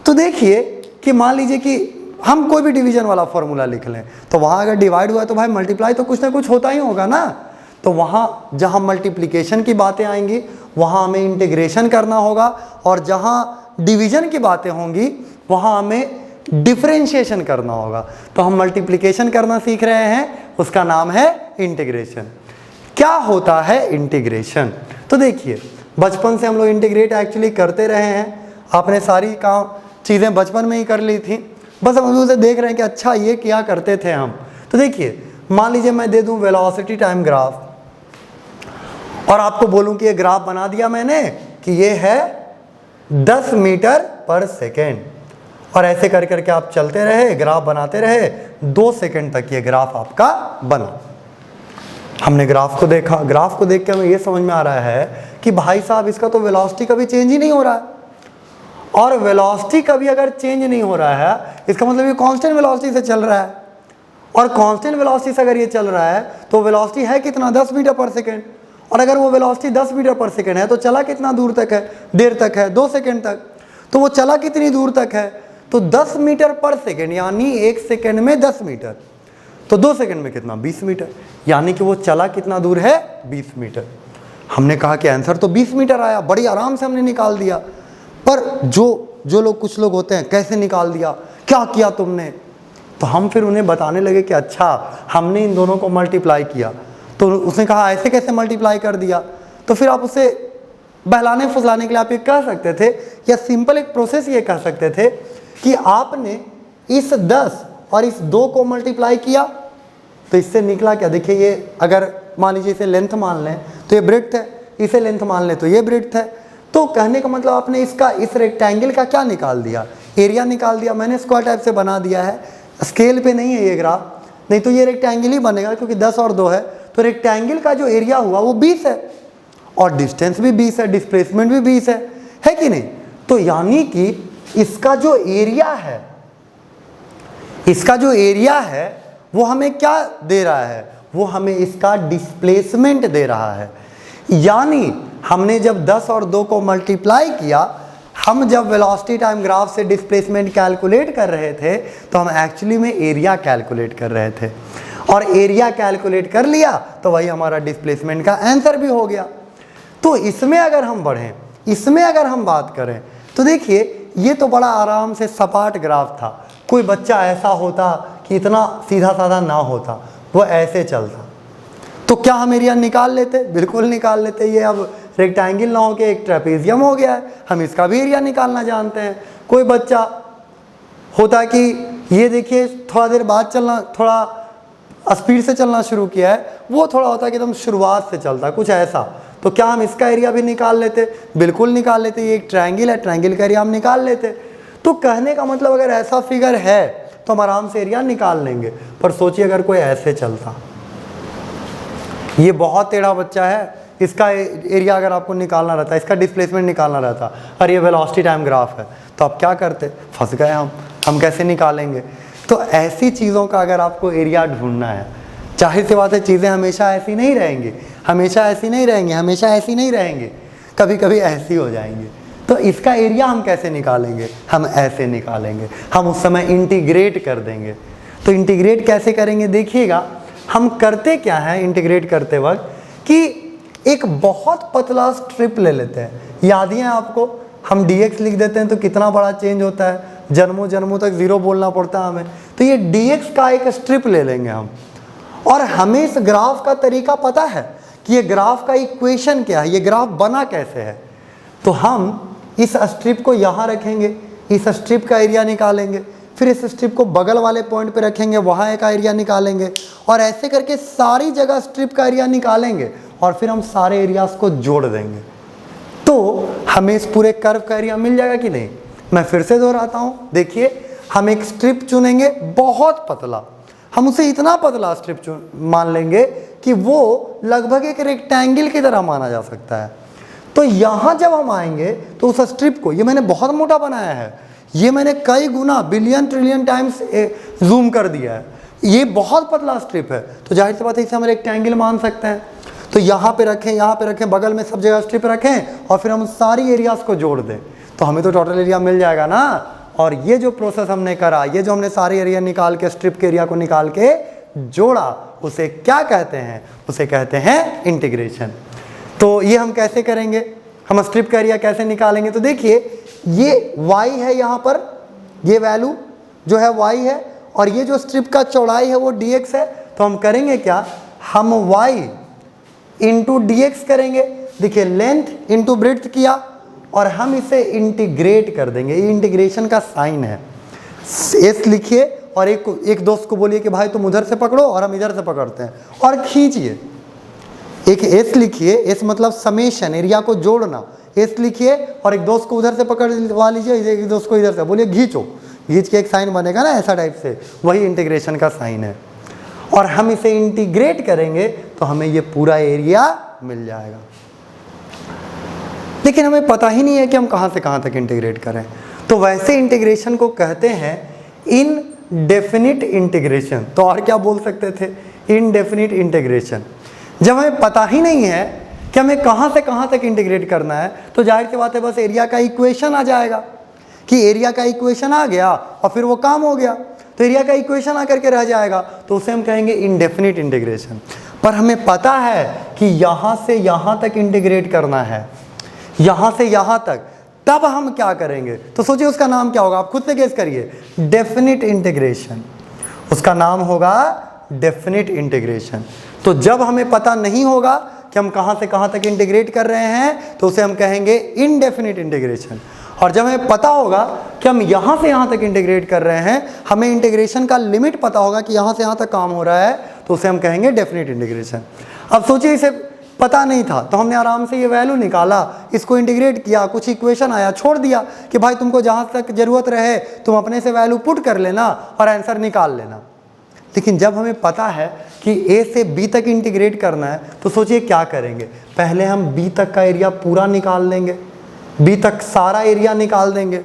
[SPEAKER 1] तो देखिए कि मान लीजिए कि हम कोई भी डिवीजन वाला फॉर्मूला लिख लें, तो वहाँ अगर डिवाइड हुआ है तो भाई मल्टीप्लाई तो कुछ ना कुछ होता ही होगा ना। तो वहाँ जहाँ मल्टीप्लिकेशन की बातें आएंगी वहाँ हमें इंटीग्रेशन करना होगा, और जहाँ डिवीजन की बातें होंगी वहाँ हमें डिफरेंशिएशन करना होगा। तो हम मल्टीप्लिकेशन करना सीख रहे हैं, उसका नाम है इंटीग्रेशन। क्या होता है इंटीग्रेशन? तो देखिए बचपन से हम लोग इंटीग्रेट एक्चुअली करते रहे हैं, आपने सारी काम चीज़ें बचपन में ही कर ली थी, बस हम उसे देख रहे हैं कि अच्छा ये क्या करते थे हम। तो देखिए मान लीजिए मैं दे दूं वेलोसिटी टाइम ग्राफ, और आपको बोलूं कि ये ग्राफ बना दिया मैंने कि ये है 10 मीटर पर सेकेंड, और ऐसे कर करके आप चलते रहे, ग्राफ बनाते रहे, 2 सेकेंड तक ये ग्राफ आपका बना। हमने ग्राफ को देखा, ग्राफ को देख के हमें ये समझ में आ रहा है कि भाई साहब इसका तो वेलोसिटी कभी चेंज ही नहीं हो रहा है, और वेलोसिटी कभी अगर चेंज नहीं हो रहा है इसका मतलब ये कांस्टेंट वेलोसिटी से चल रहा है, और कांस्टेंट वेलोसिटी से अगर ये चल रहा है तो वेलोसिटी है कितना, 10 मीटर पर सेकेंड, और अगर वो वेलोसिटी 10 मीटर पर सेकेंड है तो चला कितना दूर तक है, देर तक है, 2 सेकेंड तक। तो वो चला कितनी दूर तक है, तो 10 मीटर पर सेकेंड, यानी 1 सेकेंड में 10 मीटर, तो 2 सेकेंड में कितना, 20 मीटर, यानी कि वो चला कितना दूर है, 20 मीटर। हमने कहा कि आंसर तो 20 मीटर आया, बड़ी आराम से हमने निकाल दिया। पर जो लोग, कुछ लोग होते हैं, कैसे निकाल दिया, क्या किया तुमने? तो हम फिर उन्हें बताने लगे कि अच्छा हमने इन दोनों को मल्टीप्लाई किया। तो उसने कहा ऐसे कैसे मल्टीप्लाई कर दिया? तो फिर आप उसे बहलाने फुसलाने के लिए आप ये कह सकते थे, या सिंपल एक प्रोसेस ये कह सकते थे कि आपने इस 10 और इस 2 को मल्टीप्लाई किया, तो इससे निकला क्या, देखिए ये अगर मान लीजिए इसे लेंथ मान लें तो ये ब्रेड्थ है, इसे लेंथ मान लें तो ये ब्रेड्थ है। तो कहने का मतलब आपने इसका, इस रेक्टेंगल का क्या निकाल दिया, एरिया निकाल दिया। मैंने स्क्वायर टाइप से बना दिया है, स्केल पे नहीं है ये ग्राफ, नहीं तो ये रेक्टेंगल ही बनेगा, क्योंकि 10 और 2 है, तो रेक्टेंगल का जो एरिया हुआ वो 20 है, और डिस्टेंस भी 20 है, डिस्प्लेसमेंट भी 20 है कि नहीं? तो यानी कि इसका जो एरिया है, इसका जो एरिया है वो हमें क्या दे रहा है, वो हमें इसका डिस्प्लेसमेंट दे रहा है। यानी हमने जब 10 और 2 को मल्टीप्लाई किया, हम जब वेलोसिटी टाइम ग्राफ से डिस्प्लेसमेंट कैलकुलेट कर रहे थे तो हम एक्चुअली में एरिया कैलकुलेट कर रहे थे, और एरिया कैलकुलेट कर लिया तो वही हमारा डिस्प्लेसमेंट का आंसर भी हो गया। तो इसमें अगर हम बढ़ें, इसमें अगर हम बात करें तो देखिए ये तो बड़ा आराम से सपाट ग्राफ था, कोई बच्चा ऐसा होता कि इतना सीधा साधा ना होता, वो ऐसे चलता, तो क्या हम एरिया निकाल लेते? बिल्कुल निकाल लेते। ये अब रेक्टेंगल ना हो के एक ट्रेपेजियम हो गया है, हम इसका भी एरिया निकालना जानते हैं। कोई बच्चा होता कि ये देखिए थोड़ा देर बाद चलना, थोड़ा स्पीड से चलना शुरू किया है, वो थोड़ा होता है कि एकदम शुरुआत से चलता कुछ ऐसा, तो क्या हम इसका एरिया भी निकाल लेते? बिल्कुल निकाल लेते। ये एक ट्रायंगल है, ट्रायंगल का एरिया हम निकाल लेते। तो कहने का मतलब अगर ऐसा फिगर है तो हम आराम से एरिया निकाल लेंगे। पर सोचिए अगर कोई ऐसे चलता, ये बहुत टेढ़ा बच्चा है, इसका एरिया अगर आपको निकालना रहता, इसका डिस्प्लेसमेंट निकालना रहता, और ये वेलोसिटी टाइम ग्राफ है, तो आप क्या करते? फंस गए हम कैसे निकालेंगे? तो ऐसी चीज़ों का अगर आपको एरिया ढूंढना है, जाहिर सी बात है चीज़ें हमेशा ऐसी नहीं रहेंगी, हमेशा ऐसी नहीं रहेंगी, हमेशा ऐसी नहीं रहेंगी, कभी कभी ऐसी हो जाएंगी। तो इसका एरिया हम कैसे निकालेंगे? हम ऐसे निकालेंगे, हम उस समय इंटीग्रेट कर देंगे। तो इंटीग्रेट कैसे करेंगे देखिएगा। हम करते क्या है इंटीग्रेट करते वक्त कि एक बहुत पतला स्ट्रिप ले लेते हैं, याद ही है आपको, हम dx लिख देते हैं तो कितना बड़ा चेंज होता है, जन्मों जन्मों तक 0 बोलना पड़ता है हमें। तो ये dx का एक स्ट्रिप ले लेंगे हम, और हमें इस ग्राफ का तरीका पता है कि ये ग्राफ का इक्वेशन क्या है, ये ग्राफ बना कैसे है। तो हम इस स्ट्रिप को यहाँ रखेंगे, इस स्ट्रिप का एरिया निकालेंगे, फिर इस स्ट्रिप को बगल वाले पॉइंट पे रखेंगे, वहाँ एक एरिया निकालेंगे, और ऐसे करके सारी जगह स्ट्रिप का एरिया निकालेंगे, और फिर हम सारे एरियाज को जोड़ देंगे, तो हमें इस पूरे कर्व का एरिया मिल जाएगा कि नहीं। मैं फिर से दोहराता हूँ, देखिए हम एक स्ट्रिप चुनेंगे बहुत पतला, हम उसे इतना पतला स्ट्रिप मान लेंगे कि वो लगभग एक रेक्टेंगल की तरह माना जा सकता है। तो यहाँ जब हम आएंगे तो उस स्ट्रिप को, ये मैंने बहुत मोटा बनाया है, ये मैंने कई गुना बिलियन ट्रिलियन टाइम्स जूम कर दिया है, ये बहुत पतला स्ट्रिप है, तो जाहिर सी बात है इसे हम रेक्टेंगल मान सकते हैं। तो यहाँ पे रखें, यहाँ पे रखें, बगल में सब जगह स्ट्रिप रखें और फिर हम सारी एरियाज को जोड़ दें तो हमें तो टोटल एरिया मिल जाएगा ना। और ये जो प्रोसेस हमने करा, ये जो हमने सारे एरिया निकाल के, स्ट्रिप के एरिया को निकाल के जोड़ा, उसे क्या कहते हैं? उसे कहते हैं इंटीग्रेशन। तो ये हम कैसे करेंगे, हम स्ट्रिप का एरिया कैसे निकालेंगे? तो देखिए ये y है, यहाँ पर ये वैल्यू जो है y है, और ये जो स्ट्रिप का चौड़ाई है वो dx है। तो हम करेंगे क्या, हम y इंटू dx करेंगे। देखिए लेंथ इंटू ब्रेड्थ किया और हम इसे इंटीग्रेट कर देंगे, ये इंटीग्रेशन का साइन है। एस लिखिए और एक दोस्त को बोलिए कि भाई तुम उधर से पकड़ो और हम इधर से पकड़ते हैं और खींचिए। एक एस लिखिए, एस मतलब समेशन, एरिया को जोड़ना, एस लिखिए और एक दोस्त को उधर से पकड़वा लीजिए, एक दोस्त को इधर से, बोलिए घींचो, घींच के एक साइन बनेगा ना ऐसा टाइप से, वही इंटीग्रेशन का साइन है। और हम इसे इंटीग्रेट करेंगे तो हमें ये पूरा एरिया मिल जाएगा। लेकिन हमें पता ही नहीं है कि हम कहाँ से कहाँ तक इंटीग्रेट करें, तो वैसे इंटीग्रेशन को कहते हैं इनडेफिनिट इंटीग्रेशन। तो और क्या बोल सकते थे, इनडेफिनिट इंटीग्रेशन। जब हमें पता ही नहीं है कि हमें कहाँ से कहाँ तक इंटीग्रेट करना है, तो जाहिर सी बात है बस एरिया का इक्वेशन आ जाएगा कि एरिया का इक्वेशन आ गया और फिर वो काम हो गया। तो एरिया का इक्वेशन आकर के रह जाएगा, तो उसे हम कहेंगे इनडेफिनिट इंटीग्रेशन। पर हमें पता है कि यहाँ से यहाँ तक इंटीग्रेट करना है, यहाँ से यहाँ तक, तब हम क्या करेंगे? तो सोचिए उसका नाम क्या होगा, आप खुद से गेस करिए। डेफिनिट इंटीग्रेशन, उसका नाम होगा डेफिनिट इंटीग्रेशन। तो जब हमें पता नहीं होगा कि हम कहाँ से कहाँ तक इंटीग्रेट कर रहे हैं तो उसे हम कहेंगे इनडेफिनिट इंटीग्रेशन। और जब हमें पता होगा कि हम यहाँ से यहाँ तक इंटीग्रेट कर रहे हैं, हमें इंटीग्रेशन का लिमिट पता होगा कि यहाँ से यहाँ तक काम हो रहा है, तो उसे हम कहेंगे डेफिनिट इंटीग्रेशन। अब सोचिए इसे पता नहीं था तो हमने आराम से ये वैल्यू निकाला, इसको इंटीग्रेट किया, कुछ इक्वेशन आया, छोड़ दिया कि भाई तुमको जहाँ तक ज़रूरत रहे तुम अपने से वैल्यू पुट कर लेना और आंसर निकाल लेना। लेकिन जब हमें पता है कि ए से बी तक इंटीग्रेट करना है तो सोचिए क्या करेंगे। पहले हम बी तक का एरिया पूरा निकाल लेंगे, बी तक सारा एरिया निकाल देंगे,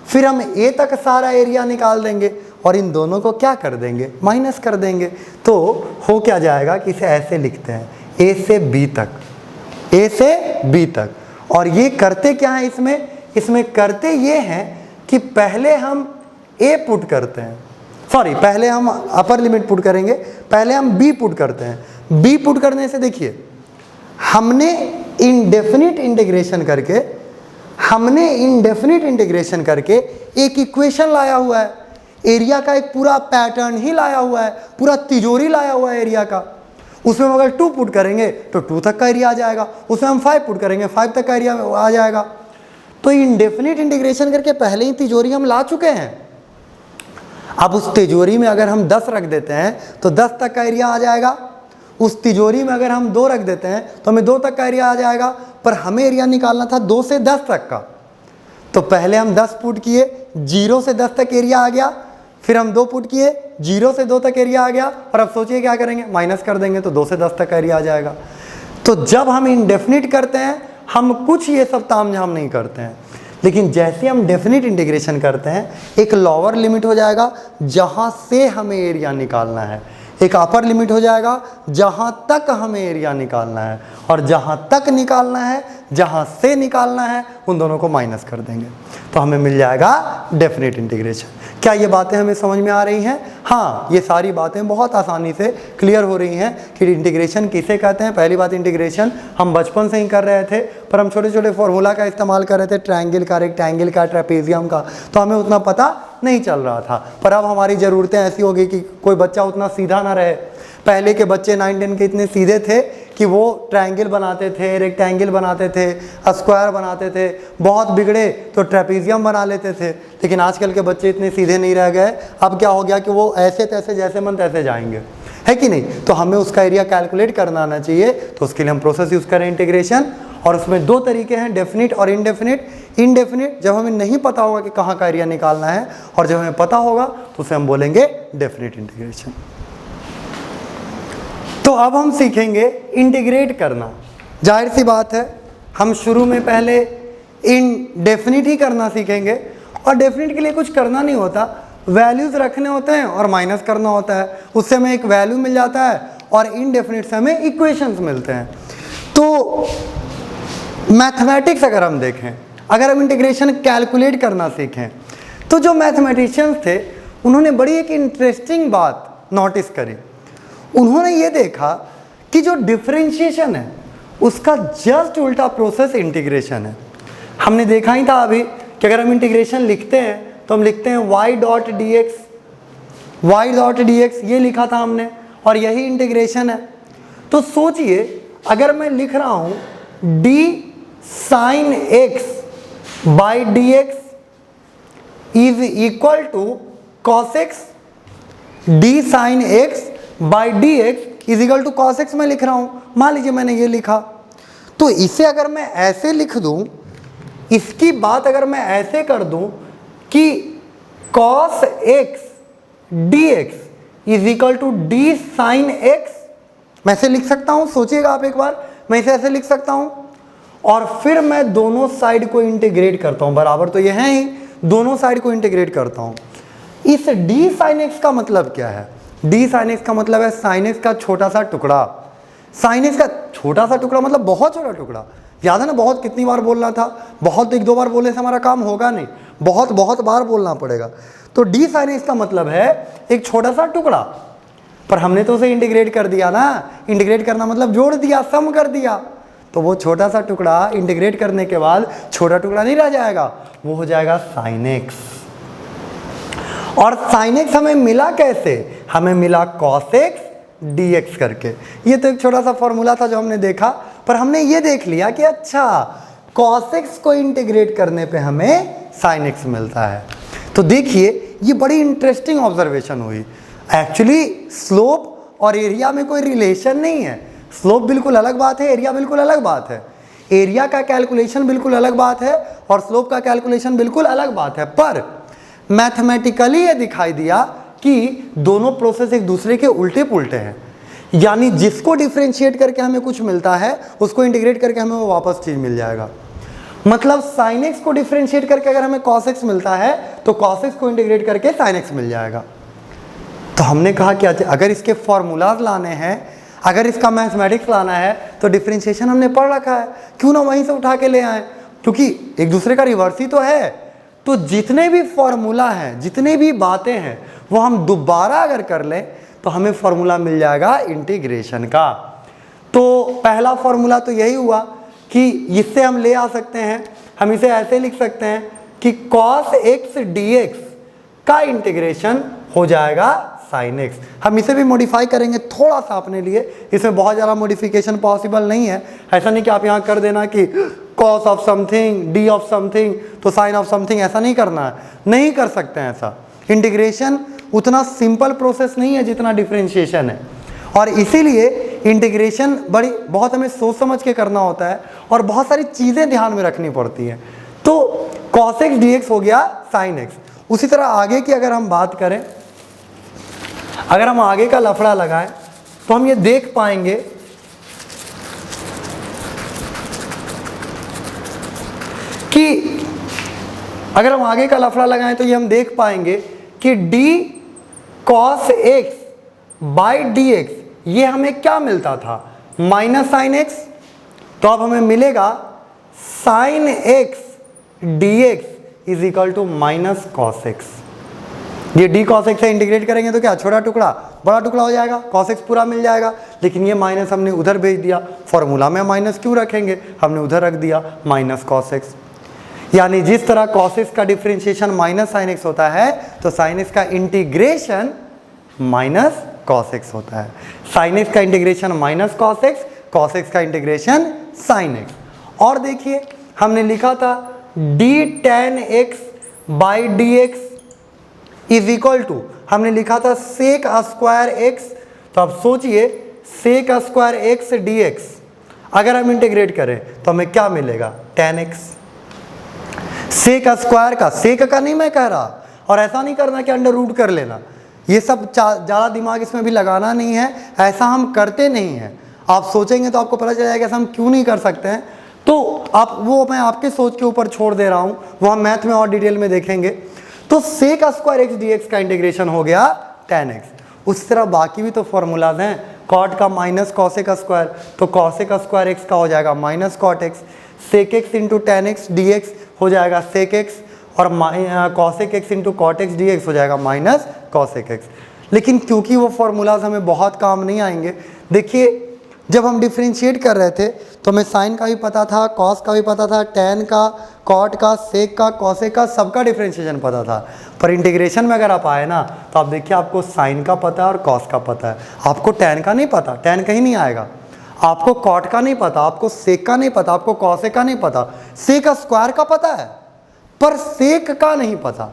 [SPEAKER 1] फिर हम ए तक सारा एरिया निकाल देंगे और इन दोनों को क्या कर देंगे, माइनस कर देंगे। तो हो क्या जाएगा कि इसे ऐसे लिखते हैं, ए से बी तक, ए से बी तक। और ये करते क्या है इसमें करते ये हैं कि पहले हम ए पुट करते हैं, सॉरी पहले हम अपर लिमिट पुट करेंगे, पहले हम बी पुट करते हैं। बी पुट करने से देखिए हमने इनडेफिनिट इंटीग्रेशन करके एक इक्वेशन लाया हुआ है, एरिया का एक पूरा पैटर्न ही लाया हुआ है, पूरा तिजोरी लाया हुआ है एरिया का। उसमें हम अगर 2 पुट करेंगे तो 2 तक का एरिया आ जाएगा, उसमें हम 5 पुट करेंगे 5 तक का एरिया आ जाएगा। तो इनडेफिनिट इंटीग्रेशन करके पहले ही तिजोरी हम ला चुके हैं। अब उस तिजोरी में अगर हम 10 रख देते हैं तो 10 तक का एरिया आ जाएगा, उस तिजोरी में अगर हम 2 रख देते हैं तो हमें 2 तक का एरिया आ जाएगा। पर हमें एरिया निकालना था 2 से 10 तक का, तो पहले हम 10 पुट किए, 0 से 10 तक एरिया आ गया, फिर हम 2 पुट किए, 0 से 2 तक एरिया आ गया। और अब सोचिए क्या करेंगे, माइनस कर देंगे तो 2 से 10 तक का एरिया आ जाएगा। तो जब हम इनडेफिनिट करते हैं हम कुछ ये सब तामझाम नहीं करते हैं, लेकिन जैसे हम डेफिनिट इंटीग्रेशन करते हैं एक लोअर लिमिट हो जाएगा जहाँ से हमें एरिया निकालना है, एक अपर लिमिट हो जाएगा जहाँ तक हमें एरिया निकालना है, और जहाँ तक निकालना है, जहाँ से निकालना है, उन दोनों को माइनस कर देंगे तो हमें मिल जाएगा डेफिनिट इंटीग्रेशन। क्या ये बातें हमें समझ में आ रही हैं? हाँ, ये सारी बातें बहुत आसानी से क्लियर हो रही हैं कि इंटीग्रेशन किसे कहते हैं। पहली बात, इंटीग्रेशन हम बचपन से ही कर रहे थे, पर हम छोटे छोटे फॉर्मूला का इस्तेमाल कर रहे थे, ट्रायंगल का, रेक्टेंगल का, ट्रेपेजियम का, तो हमें उतना पता नहीं चल रहा था। पर अब हमारी ज़रूरतें ऐसी हो गई कि कोई बच्चा उतना सीधा ना रहे। पहले के बच्चे 9-10 के इतने सीधे थे कि वो ट्रायंगल बनाते थे, रेक्टेंगल बनाते थे, स्क्वायर बनाते थे, बहुत बिगड़े तो ट्रेपेजियम बना लेते थे। लेकिन आजकल के बच्चे इतने सीधे नहीं रह गए। अब क्या हो गया कि वो ऐसे तैसे जैसे मन तैसे जाएंगे, है कि नहीं? तो हमें उसका एरिया कैलकुलेट करना आना चाहिए, तो उसके लिए हम प्रोसेस यूज़ करें इंटीग्रेशन। और उसमें 2 तरीके हैं, डेफिनिट और इनडेफिनिट। इनडेफिनिट जब हमें नहीं पता होगा कि कहाँ का एरिया निकालना है, और जब हमें पता होगा तो उसे हम बोलेंगे डेफिनिट इंटीग्रेशन। तो अब हम सीखेंगे इंटीग्रेट करना। जाहिर सी बात है हम शुरू में पहले इनडेफिनिट ही करना सीखेंगे, और डेफिनिट के लिए कुछ करना नहीं होता, वैल्यूज़ रखने होते हैं और माइनस करना होता है, उससे हमें एक वैल्यू मिल जाता है और इनडेफिनिट से हमें इक्वेशंस मिलते हैं। तो मैथमेटिक्स अगर हम देखें, अगर हम इंटीग्रेशन कैलकुलेट करना सीखें, तो जो मैथमेटिशियंस थे उन्होंने बड़ी एक इंटरेस्टिंग बात नोटिस करी। उन्होंने ये देखा कि जो डिफरेंशिएशन है उसका जस्ट उल्टा प्रोसेस इंटीग्रेशन है। हमने देखा ही था अभी कि अगर हम इंटीग्रेशन लिखते हैं तो हम लिखते हैं y डॉट डी एक्स, ये लिखा था हमने, और यही इंटीग्रेशन है। तो सोचिए अगर मैं लिख रहा हूँ d sine x by d x is equal to cos x, d sine x by d x is equal to cos x मैं लिख रहा हूँ। मान लीजिए मैंने ये लिखा, तो इसे अगर मैं ऐसे लिख दूँ, इसकी बात अगर मैं ऐसे कर दूं कि cos x dx is equal to d sine x, मैं ऐसे लिख सकता हूं। सोचिएगा आप एक बार, मैं इसे ऐसे लिख सकता हूं, और फिर मैं दोनों साइड को इंटीग्रेट करता हूं, बराबर तो ये है ही, दोनों साइड को इंटीग्रेट करता हूं। इस डी साइन एक्स का मतलब क्या है? डी साइन एक्स का मतलब है साइन एक्स का छोटा सा टुकड़ा। साइन एक्स का छोटा सा टुकड़ा मतलब बहुत छोटा टुकड़ा। याद है ना, बहुत कितनी बार बोलना था, बहुत एक दो बार बोलने से हमारा काम होगा नहीं, बहुत बहुत बार बोलना पड़ेगा। तो डी साइन एक्स का मतलब है एक छोटा सा टुकड़ा, पर हमने तो उसे इंटीग्रेट कर दिया ना। इंटीग्रेट करना मतलब जोड़ दिया, सम कर दिया। तो वो छोटा सा टुकड़ा इंटीग्रेट करने के बाद छोटा टुकड़ा नहीं रह जाएगा, वो हो जाएगा साइन एक्स। और साइन एक्स हमें मिला कैसे? हमें मिला कॉस एक्स dx करके। ये तो एक छोटा सा फॉर्मूला था जो हमने देखा, पर हमने ये देख लिया कि अच्छा cos x को इंटीग्रेट करने पे हमें sin x मिलता है। तो देखिए ये बड़ी इंटरेस्टिंग ऑब्जर्वेशन हुई। एक्चुअली स्लोप और एरिया में कोई रिलेशन नहीं है। स्लोप बिल्कुल अलग बात है, एरिया बिल्कुल अलग बात है। एरिया का कैलकुलेशन बिल्कुल अलग बात है और स्लोप का कैलकुलेशन बिल्कुल अलग बात है। पर मैथमेटिकली ये दिखाई दिया कि दोनों प्रोसेस एक दूसरे के उल्टे पुल्टे हैं। यानी जिसको डिफरेंशिएट करके हमें कुछ मिलता है, उसको इंटीग्रेट करके हमें वो वापस चीज मिल जाएगा। मतलब sin x को डिफरेंशिएट करके अगर हमें cos x मिलता है, तो cos x को इंटीग्रेट करके sin x मिल जाएगा। तो हमने कहा कि अगर इसके फॉर्मूलाज लाने हैं, अगर इसका मैथमेटिक्स लाना है, तो डिफरेंशिएशन हमने पढ़ रखा है, क्यों ना वहीं से उठा के ले आए, क्योंकि एक दूसरे का रिवर्स ही तो है। तो जितने भी फॉर्मूला हैं, जितने भी बातें हैं, वो हम दोबारा अगर कर लें तो हमें फॉर्मूला मिल जाएगा इंटीग्रेशन का। तो पहला फॉर्मूला तो यही हुआ कि इससे हम ले आ सकते हैं, हम इसे ऐसे लिख सकते हैं कि cos x dx का इंटीग्रेशन हो जाएगा sin x। हम इसे भी मॉडिफाई करेंगे थोड़ा सा अपने लिए, इसमें बहुत ज़्यादा मॉडिफिकेशन पॉसिबल नहीं है। ऐसा नहीं कि आप यहाँ कर देना कि cos of something d of something तो sin ऑफ समथिंग, ऐसा नहीं करना है, नहीं कर सकते हैं ऐसा। इंटीग्रेशन उतना सिंपल प्रोसेस नहीं है जितना डिफरेंशिएशन है, और इसीलिए इंटीग्रेशन बहुत हमें सोच समझ के करना होता है और बहुत सारी चीज़ें ध्यान में रखनी पड़ती हैं। तो cos x dx हो गया sin x। उसी तरह आगे की अगर हम बात करें, अगर हम आगे का लफड़ा लगाएं तो हम ये देख पाएंगे कि अगर हम आगे का लफड़ा लगाएं तो ये हम देख पाएंगे कि d cos x by d x, ये हमें क्या मिलता था? Minus sine x. तो अब हमें मिलेगा sine x d x is equal to minus cos x. ये डी कॉस एक्स से इंटीग्रेट करेंगे तो क्या छोटा टुकड़ा बड़ा टुकड़ा हो जाएगा, कॉस एक्स पूरा मिल जाएगा। लेकिन ये माइनस हमने उधर भेज दिया, फॉर्मूला में माइनस क्यों रखेंगे, हमने उधर रख दिया माइनस कॉस एक्स। यानी जिस तरह cos x का डिफरेंशिएशन माइनस साइन एक्स होता है, तो साइन x का इंटीग्रेशन माइनस cos x होता है। साइन x का इंटीग्रेशन माइनस cos x का इंटीग्रेशन साइन x। और देखिए हमने लिखा था d tan x by d x is equal to, हमने लिखा था सेक स्क्वायर एक्स। तो अब सोचिए sec square x d x अगर हम इंटीग्रेट करें तो हमें क्या मिलेगा? tan x। सेक स्क्वायर का, सेक का नहीं मैं कह रहा, और ऐसा नहीं करना कि अंडर रूट कर लेना, ये सब ज़्यादा दिमाग इसमें भी लगाना नहीं है, ऐसा हम करते नहीं हैं। आप सोचेंगे तो आपको पता चल जाएगा ऐसा हम क्यों नहीं कर सकते हैं। तो आप वो मैं आपके सोच के ऊपर छोड़ दे रहा हूँ, वो हम मैथ में और डिटेल में देखेंगे। तो sec square x d x का इंटीग्रेशन हो गया tan x। उस तरह बाकी भी तो फॉर्मूलाज हैं, कॉट का माइनस कॉसेक स्क्वायर, तो कॉसेक स्क्वायर एक्स का हो जाएगा minus cot x, sec x into tan x d x हो जाएगा सेक एक्स, और cosec x into cot x d x हो जाएगा माइनस कॉसेक एक्स। लेकिन क्योंकि वो फॉर्मूलाज हमें बहुत काम नहीं आएंगे, देखिए जब हम डिफ्रेंशिएट कर रहे थे तो हमें साइन का भी पता था, कॉस का भी पता था, टेन का, कॉट का, सेक का, कॉसेक का, सबका डिफ्रेंशिएशन पता था। पर इंटीग्रेशन में अगर आप आए ना तो आप देखिए आपको साइन का पता है और कॉस का पता है, आपको टेन का नहीं पता, टेन कहीं नहीं आएगा। आपको कॉट का नहीं पता, आपको सेक का नहीं पता, आपको कॉसेक का नहीं पता, सेक स्क्वायर का पता है पर सेक का नहीं पता,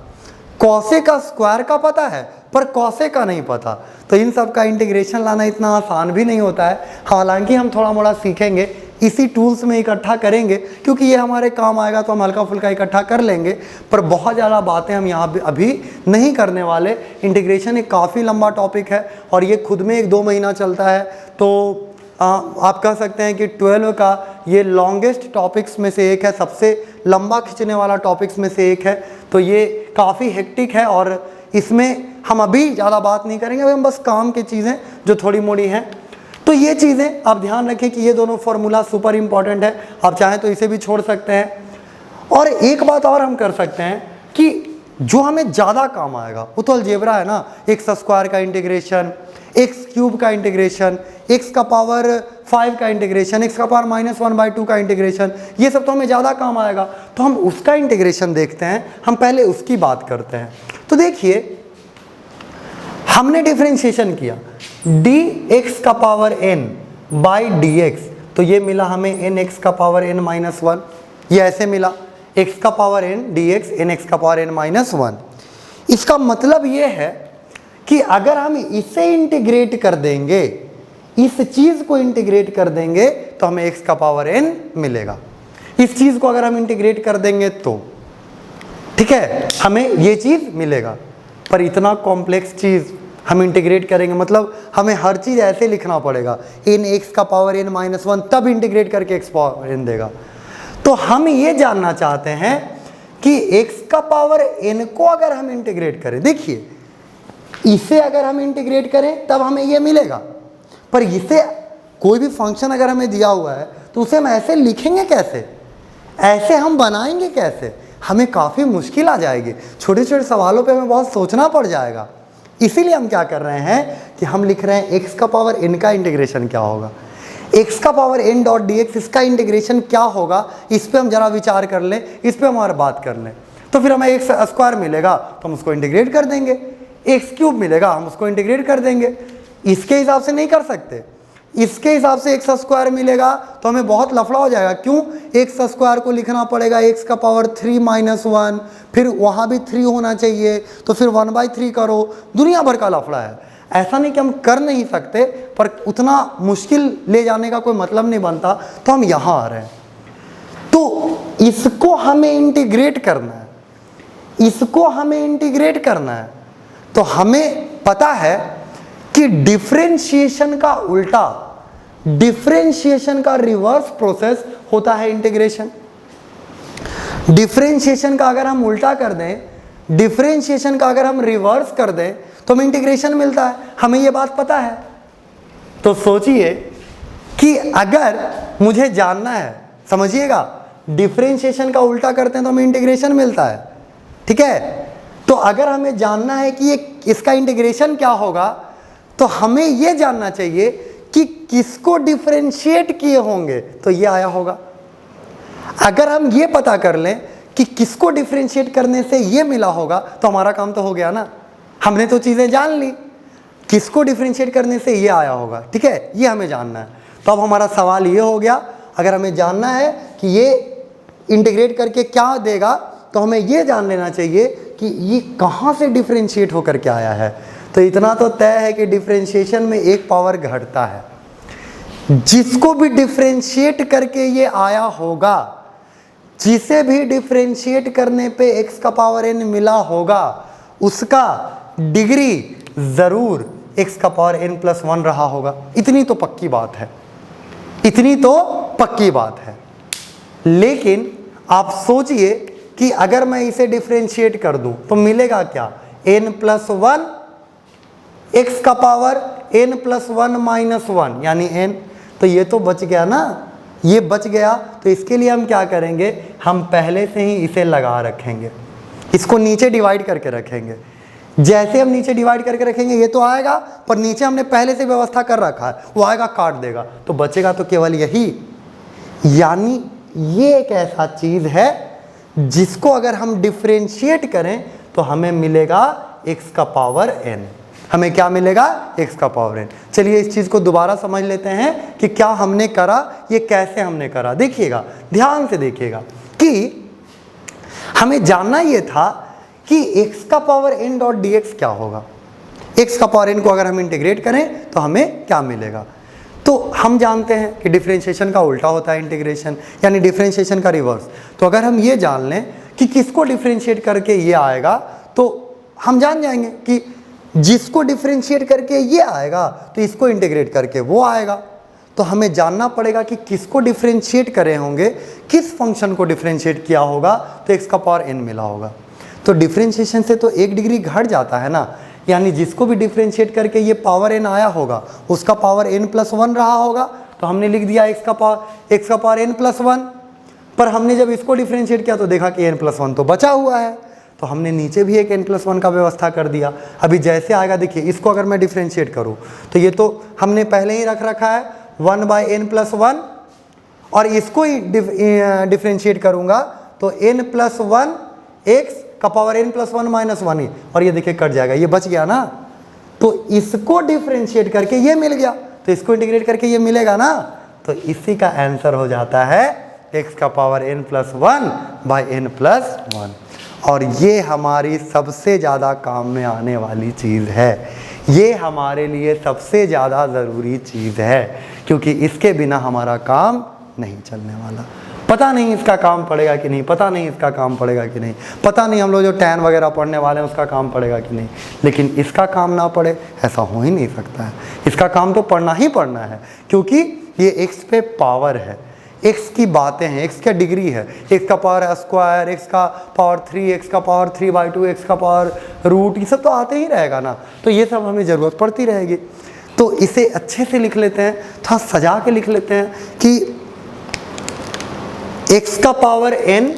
[SPEAKER 1] कॉसेक का स्क्वायर का पता है पर कॉसेक का नहीं पता। तो इन सब का इंटीग्रेशन लाना इतना आसान भी नहीं होता है। हालांकि हम थोड़ा मोड़ा सीखेंगे, इसी टूल्स में इकट्ठा करेंगे, क्योंकि ये हमारे काम आएगा तो हम हल्का फुल्का इकट्ठा कर लेंगे। पर बहुत ज़्यादा बातें हम यहाँ अभी नहीं करने वाले। इंटीग्रेशन एक काफ़ी लंबा टॉपिक है और ये खुद में 1-2 महीना चलता है। तो आप कह सकते हैं कि 12 का ये लॉन्गेस्ट टॉपिक्स में से एक है, सबसे लंबा खींचने वाला टॉपिक्स में से एक है। तो ये काफ़ी हेक्टिक है और इसमें हम अभी ज़्यादा बात नहीं करेंगे, अभी हम बस काम की चीज़ें जो थोड़ी मोड़ी हैं। तो ये चीज़ें आप ध्यान रखें कि ये दोनों फार्मूला सुपर इंपॉर्टेंट है, आप चाहें तो इसे भी छोड़ सकते हैं। और एक बात और हम कर सकते हैं कि जो हमें ज़्यादा काम आएगा वो तो अलजेब्रा है ना, एक्स स्क्वायर का इंटीग्रेशन, एक्स क्यूब का इंटीग्रेशन, एक्स का पावर 5 का इंटीग्रेशन, एक्स का पावर -1/2 का इंटीग्रेशन, ये सब तो हमें ज़्यादा काम आएगा। तो हम उसका इंटीग्रेशन देखते हैं, हम पहले उसकी बात करते हैं। तो देखिए हमने डिफरेंशिएशन किया dx का पावर n बाई dx, तो ये मिला हमें nx का पावर n-1, ये ऐसे मिला x का पावर n dx nx का पावर n-1। इसका मतलब ये है कि अगर हम इसे इंटीग्रेट कर देंगे, इस चीज़ को इंटीग्रेट कर देंगे तो हमें x का पावर n मिलेगा। इस चीज़ को अगर हम इंटीग्रेट कर देंगे तो ठीक है हमें ये चीज़ मिलेगा। पर इतना कॉम्प्लेक्स चीज़ हम इंटीग्रेट करेंगे, मतलब हमें हर चीज़ ऐसे लिखना पड़ेगा, इन x का पावर n-1 तब इंटीग्रेट करके x पावर n देगा। तो हम ये जानना चाहते हैं कि x का पावर n को अगर हम इंटीग्रेट करें, देखिए इसे अगर हम इंटीग्रेट करें तब हमें ये मिलेगा। पर इसे कोई भी फंक्शन अगर हमें दिया हुआ है तो उसे हम ऐसे लिखेंगे कैसे, ऐसे हम बनाएंगे कैसे, हमें काफ़ी मुश्किल आ जाएगी। छोटे छोटे सवालों पे हमें बहुत सोचना पड़ जाएगा। इसीलिए हम क्या कर रहे हैं कि हम लिख रहे हैं x का पावर n का इंटीग्रेशन क्या होगा, x का पावर n डॉट dx इसका इंटीग्रेशन क्या होगा, इस पे हम जरा विचार कर लें, इस पे हमारा बात कर लें। तो फिर हमें एक्स स्क्वायर मिलेगा तो हम उसको इंटीग्रेट कर देंगे, एक्स क्यूब मिलेगा हम उसको इंटीग्रेट कर देंगे। इसके हिसाब से नहीं कर सकते, इसके हिसाब से एक्स स्क्वायर मिलेगा तो हमें बहुत लफड़ा हो जाएगा। क्यों, एक्स स्क्वायर को लिखना पड़ेगा एक्स का पावर 3-1, फिर वहाँ भी 3 होना चाहिए, तो फिर 1/3 करो, दुनिया भर का लफड़ा है। ऐसा नहीं कि हम कर नहीं सकते, पर उतना मुश्किल ले जाने का कोई मतलब नहीं बनता, तो हम यहाँ आ रहे हैं। तो इसको हमें इंटीग्रेट करना है, इसको हमें इंटीग्रेट करना है। तो हमें पता है कि डिफरेंशिएशन का उल्टा, डिफरेंशिएशन का रिवर्स प्रोसेस होता है इंटीग्रेशन। डिफरेंशिएशन का अगर हम उल्टा कर दें, डिफरेंशिएशन का अगर हम रिवर्स कर दें तो हमें इंटीग्रेशन मिलता है, हमें ये बात पता है। तो सोचिए कि अगर मुझे जानना है, समझिएगा, डिफरेंशिएशन का उल्टा करते हैं तो हमें इंटीग्रेशन मिलता है, ठीक है। तो अगर हमें जानना है कि ये इसका इंटीग्रेशन क्या होगा, तो हमें ये जानना चाहिए कि किसको डिफरेंशिएट किए होंगे, तो ये आया होगा। अगर हम ये पता कर लें कि किसको डिफरेंशिएट करने से ये मिला होगा तो हमारा काम तो हो गया ना, हमने तो चीज़ें जान ली, किसको डिफरेंशिएट करने से ये आया होगा, ठीक है, ये हमें जानना है। तो अब हमारा सवाल ये हो गया, अगर हमें जानना है कि ये इंटीग्रेट करके क्या देगा तो हमें ये जान लेना चाहिए कि ये कहाँ से डिफरेंशिएट होकर के आया है। तो इतना तो तय है कि डिफरेंशिएशन में एक पावर घटता है, जिसको भी डिफरेंशिएट करके ये आया होगा, जिसे भी डिफरेंशिएट करने पे x का पावर n मिला होगा, उसका डिग्री ज़रूर x का पावर n+1 रहा होगा। इतनी तो पक्की बात है, इतनी तो पक्की बात है। लेकिन आप सोचिए कि अगर मैं इसे डिफरेंशिएट कर दूं तो मिलेगा क्या, n+1 x का पावर n+1 - 1 यानी n। तो ये तो बच गया ना, ये बच गया। तो इसके लिए हम क्या करेंगे, हम पहले से ही इसे लगा रखेंगे, इसको नीचे डिवाइड करके रखेंगे। जैसे हम नीचे डिवाइड करके रखेंगे ये तो आएगा, पर नीचे हमने पहले से व्यवस्था कर रखा है, वो आएगा काट देगा, तो बचेगा तो केवल यही। यानी ये एक ऐसा चीज है जिसको अगर हम डिफरेंशिएट करें तो हमें मिलेगा x का पावर n। हमें क्या मिलेगा, x का पावर n। चलिए इस चीज को दोबारा समझ लेते हैं कि क्या हमने करा, ये कैसे हमने करा। देखिएगा, ध्यान से देखिएगा कि हमें जानना ये था कि x का पावर n डॉट dx क्या होगा। x का पावर n को अगर हम इंटीग्रेट करें तो हमें क्या मिलेगा। तो हम जानते हैं कि डिफरेंशिएशन का उल्टा होता है इंटीग्रेशन, यानी डिफरेंशिएशन का रिवर्स। तो अगर हम ये जान लें कि किसको डिफरेंशिएट करके ये आएगा तो हम जान जाएंगे कि जिसको डिफरेंशिएट करके ये आएगा तो इसको इंटीग्रेट करके वो आएगा। तो हमें जानना पड़ेगा कि किसको डिफरेंशिएट करे होंगे, किस फंक्शन को डिफरेंशिएट किया होगा तो x का पावर n मिला होगा। तो डिफरेंशिएशन से तो 1 डिग्री घट जाता है ना, यानी जिसको भी डिफरेंशिएट करके ये पावर n आया होगा उसका पावर n+1 रहा होगा। तो हमने लिख दिया x का पावर n+1। पर हमने जब इसको डिफरेंशिएट किया तो देखा कि n+1 तो बचा हुआ है, तो हमने नीचे भी एक n+1 का व्यवस्था कर दिया। अभी जैसे आएगा, देखिए इसको अगर मैं डिफरेंशिएट करूँ तो ये तो हमने पहले ही रख रखा है 1/n+1, और इसको ही डिफरेंशिएट करूँगा तो n+1 x का पावर n+1 - 1 ही, और ये देखिए कट जाएगा, ये बच गया ना। तो इसको डिफरेंशिएट करके ये मिल गया, तो इसको इंटीग्रेट करके ये मिलेगा ना। तो इसी का आंसर हो जाता है x का पावर n+1/n+1। और ये हमारी सबसे ज़्यादा काम में आने वाली चीज़ है, ये हमारे लिए सबसे ज़्यादा ज़रूरी चीज़ है, क्योंकि इसके बिना हमारा काम नहीं चलने वाला। पता नहीं इसका काम पड़ेगा कि नहीं, पता नहीं इसका काम पड़ेगा कि नहीं, पता नहीं हम लोग जो टैन वगैरह पढ़ने वाले हैं उसका काम पड़ेगा कि नहीं, लेकिन इसका काम ना पड़े ऐसा हो ही नहीं सकता है। इसका काम तो पढ़ना ही पढ़ना है, क्योंकि ये x पे पावर है, x की बातें हैं, x का डिग्री है, x का पावर स्क्वायर, x का पावर 3, x का पावर 3/2, x का पावर रूट, ये सब तो आते ही रहेगा ना। तो ये सब हमें ज़रूरत पड़ती रहेगी। तो इसे अच्छे से लिख लेते हैं, थोड़ा सजा के लिख लेते हैं कि x का पावर n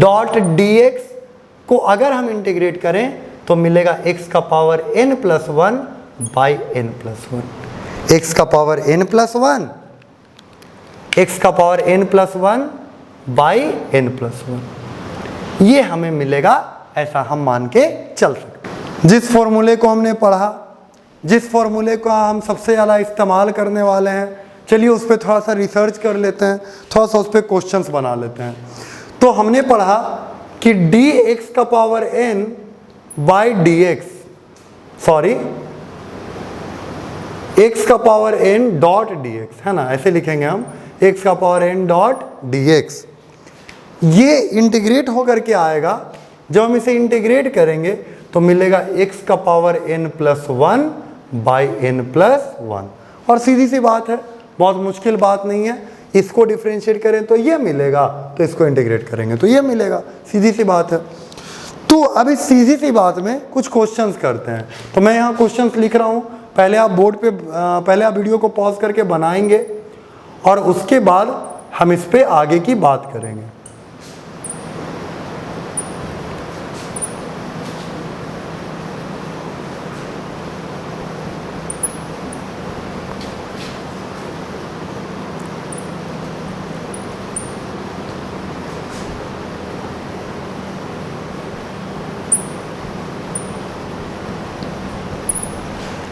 [SPEAKER 1] डॉट dx को अगर हम इंटीग्रेट करें तो मिलेगा x का पावर n+1/n+1। x का पावर n+1, x का पावर n+1/n+1, ये हमें मिलेगा, ऐसा हम मान के चल सकते हैं। जिस फॉर्मूले को हमने पढ़ा, जिस फॉर्मूले को हम सबसे ज़्यादा इस्तेमाल करने वाले हैं, चलिए उस पर थोड़ा सा रिसर्च कर लेते हैं, थोड़ा सा उस पर क्वेश्चंस बना लेते हैं। तो हमने पढ़ा कि dx का पावर n/dx, सॉरी x का पावर n डॉट dx, है ना, ऐसे लिखेंगे हम, x का पावर n डॉट dx, ये इंटीग्रेट होकर के आएगा। जब हम इसे इंटीग्रेट करेंगे तो मिलेगा x का पावर n+1/n+1। और सीधी सी बात है, बहुत मुश्किल बात नहीं है, इसको डिफरेंशिएट करें तो ये मिलेगा, तो इसको इंटीग्रेट करेंगे तो ये मिलेगा, सीधी सी बात है। तो अभी सीधी सी बात में कुछ क्वेश्चंस करते हैं। तो मैं यहाँ क्वेश्चंस लिख रहा हूँ, पहले आप बोर्ड पे पहले आप वीडियो को पॉज करके बनाएंगे और उसके बाद हम इस पे आगे की बात करेंगे।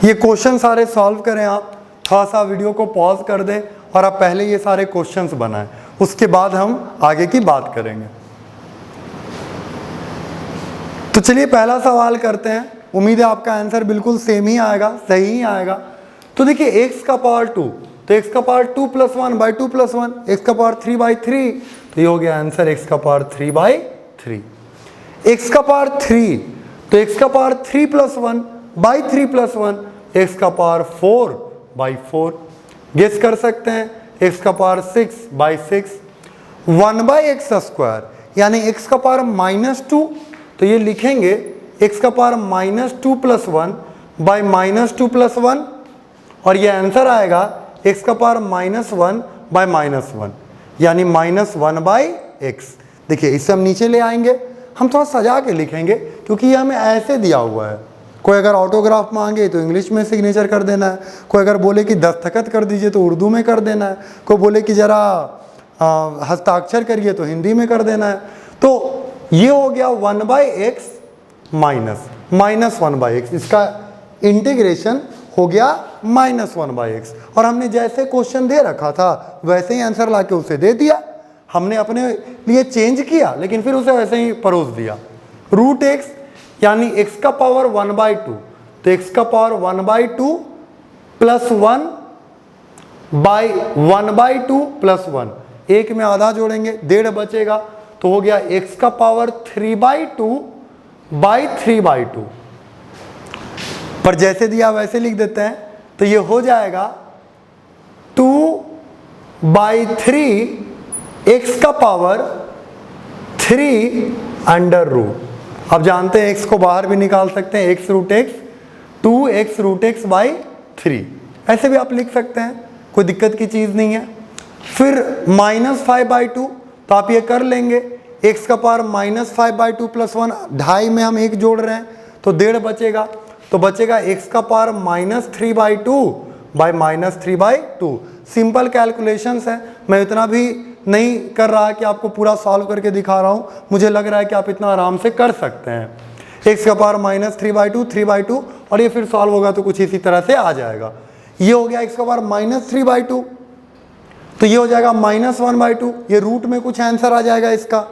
[SPEAKER 1] ये क्वेश्चन सारे सॉल्व करें आप, थोड़ा सा वीडियो को पॉज कर दें और आप पहले ये सारे क्वेश्चंस बनाएं, उसके बाद हम आगे की बात करेंगे। तो चलिए पहला सवाल करते हैं, उम्मीद है आपका आंसर बिल्कुल सेम ही आएगा, सही ही आएगा। तो देखिए x का पावर 2, तो x का पावर 2+1/2+1, x का पावर 3/3, तो ये हो गया आंसर x का पावर 3/3। x का पावर 3, तो x का पावर 3 + 1 बाई 3 + 1 x का पावर 4 बाई 4। गेस कर सकते हैं x का पावर 6 बाई 6 1/x², यानी x का पावर -2, तो ये लिखेंगे x का पावर -2 + 1 बाई -2 + 1, और ये आंसर आएगा x का पावर -1 बाई -1, यानी -1/x। देखिए इसे हम नीचे ले आएंगे, हम थोड़ा सजा के लिखेंगे क्योंकि ये हमें ऐसे दिया हुआ है। कोई अगर ऑटोग्राफ मांगे तो इंग्लिश में सिग्नेचर कर देना है, कोई अगर बोले कि दस्तखत कर दीजिए तो उर्दू में कर देना है, कोई बोले कि ज़रा हस्ताक्षर करिए तो हिंदी में कर देना है। तो ये हो गया 1/x माइनस 1/x, इसका इंटीग्रेशन हो गया -1/x, और हमने जैसे क्वेश्चन दे रखा था वैसे ही आंसर लाके उसे दे दिया। हमने अपने लिए चेंज किया लेकिन फिर उसे वैसे ही परोस दिया। √x यानी x का पावर 1/2, तो x का पावर 1/2 + 1 बाई 1/2 + 1, एक में आधा जोड़ेंगे 1.5 बचेगा, तो हो गया x का पावर 3/2 बाई 3/2। पर जैसे दिया वैसे लिख देते हैं, तो ये हो जाएगा 2/3 x का पावर 3√। अब जानते हैं x को बाहर भी निकाल सकते हैं, x√x 2x√x बाई 3, ऐसे भी आप लिख सकते हैं, कोई दिक्कत की चीज़ नहीं है। फिर -5/2, तो आप ये कर लेंगे, x का पावर -5/2 + 1, 2.5 में हम 1 जोड़ रहे हैं तो 1.5 बचेगा, तो बचेगा x का पावर -3/2 बाई -3/2। सिंपल कैलकुलेशंस है, मैं इतना भी नहीं कर रहा कि आपको पूरा सॉल्व करके दिखा रहा हूँ, मुझे लग रहा है कि आप इतना आराम से कर सकते हैं। x का पावर -3/2 3/2, और ये फिर सॉल्व होगा तो कुछ इसी तरह से आ जाएगा। ये हो गया x का पावर -3/2, तो ये हो जाएगा -1/2, ये रूट में कुछ आंसर आ जाएगा इसका।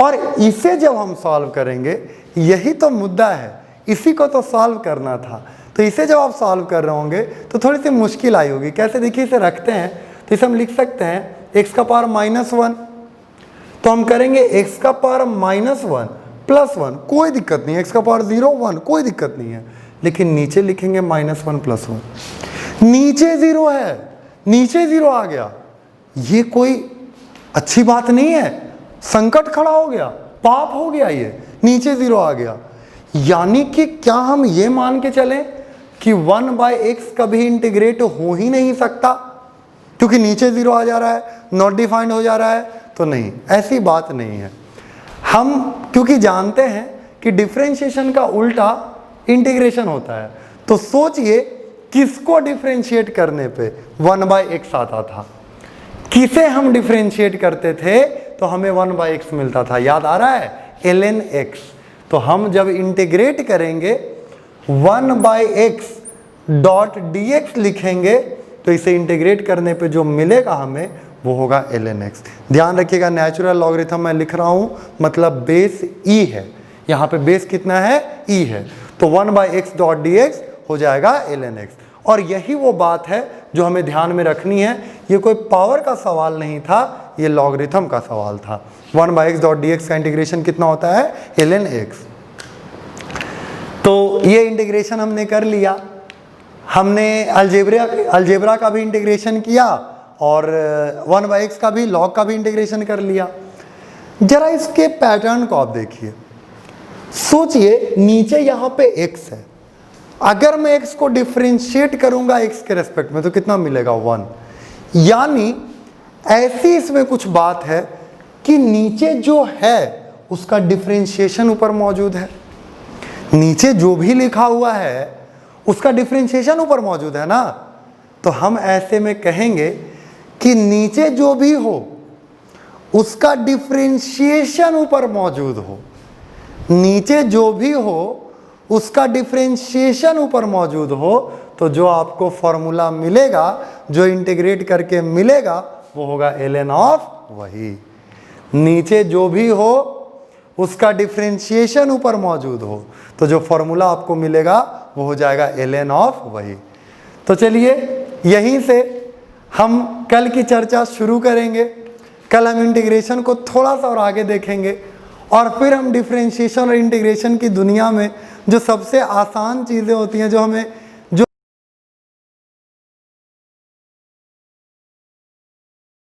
[SPEAKER 1] और इसे जब हम सॉल्व करेंगे, यही तो मुद्दा है, इसी को तो सॉल्व करना था। तो इसे जब आप सॉल्व कर रहे होंगे तो थोड़ी सी मुश्किल आई होगी। कैसे, देखिए इसे रखते हैं, तो इसे हम लिख सकते हैं x का पावर -1, तो हम करेंगे x का पावर -1 + 1, कोई दिक्कत नहीं है, x का पावर 0 1 कोई दिक्कत नहीं है, लेकिन नीचे लिखेंगे -1 + 1, नीचे 0 है, नीचे 0 आ गया, ये कोई अच्छी बात नहीं है, संकट खड़ा हो गया, पाप हो गया, ये नीचे 0 आ गया। यानी कि क्या हम ये मान के चलें कि 1/x कभी इंटीग्रेट हो ही नहीं सकता क्योंकि नीचे 0 आ जा रहा है, नॉट डिफाइंड हो जा रहा है? तो नहीं, ऐसी बात नहीं है। हम क्योंकि जानते हैं कि डिफरेंशिएशन का उल्टा इंटीग्रेशन होता है, तो सोचिए किसको डिफरेंशिएट करने पे 1/x आता था, किसे हम डिफरेंशिएट करते थे तो हमें 1/x मिलता था, याद आ रहा है? ln x। तो हम जब इंटीग्रेट करेंगे 1/x.dx लिखेंगे तो इसे इंटीग्रेट करने पे जो मिलेगा हमें वो होगा ln x। ध्यान रखिएगा, नेचुरल लॉगरिथम मैं लिख रहा हूँ, मतलब बेस e है, यहाँ पे बेस कितना है? e है, तो 1/x.dx हो जाएगा ln x। और यही वो बात है जो हमें ध्यान में रखनी है, ये कोई पावर का सवाल नहीं था, ये लॉगरिथम का सवाल था। 1/x.dx का इंटीग्रेशन कितना होता है? ln x। तो ये इंटीग्रेशन हमने कर लिया, हमने अलजेब्रा का भी इंटीग्रेशन किया और 1/x का भी, लॉग का भी इंटीग्रेशन कर लिया। जरा इसके पैटर्न को आप देखिए, सोचिए नीचे यहाँ पे x है, अगर मैं x को डिफरेंशिएट करूंगा x के रेस्पेक्ट में तो कितना मिलेगा? 1। यानी ऐसी इसमें कुछ बात है कि नीचे जो है उसका डिफरेंशिएशन ऊपर मौजूद है, नीचे जो भी लिखा हुआ है उसका डिफरेंशिएशन ऊपर मौजूद है ना। तो हम ऐसे में कहेंगे कि नीचे जो भी हो उसका डिफरेंशिएशन ऊपर मौजूद हो, नीचे जो भी हो उसका डिफरेंशिएशन ऊपर मौजूद हो, तो जो आपको फॉर्मूला मिलेगा, जो इंटीग्रेट करके मिलेगा, वो होगा ln ऑफ वही। नीचे जो भी हो उसका डिफरेंशिएशन ऊपर मौजूद हो, तो जो फॉर्मूला आपको मिलेगा वो हो जाएगा ln ऑफ वही। तो चलिए यहीं से हम कल की चर्चा शुरू करेंगे। कल हम इंटीग्रेशन को थोड़ा सा और आगे देखेंगे और फिर हम डिफरेंशिएशन और इंटीग्रेशन की दुनिया में जो सबसे आसान चीज़ें होती हैं, जो हमें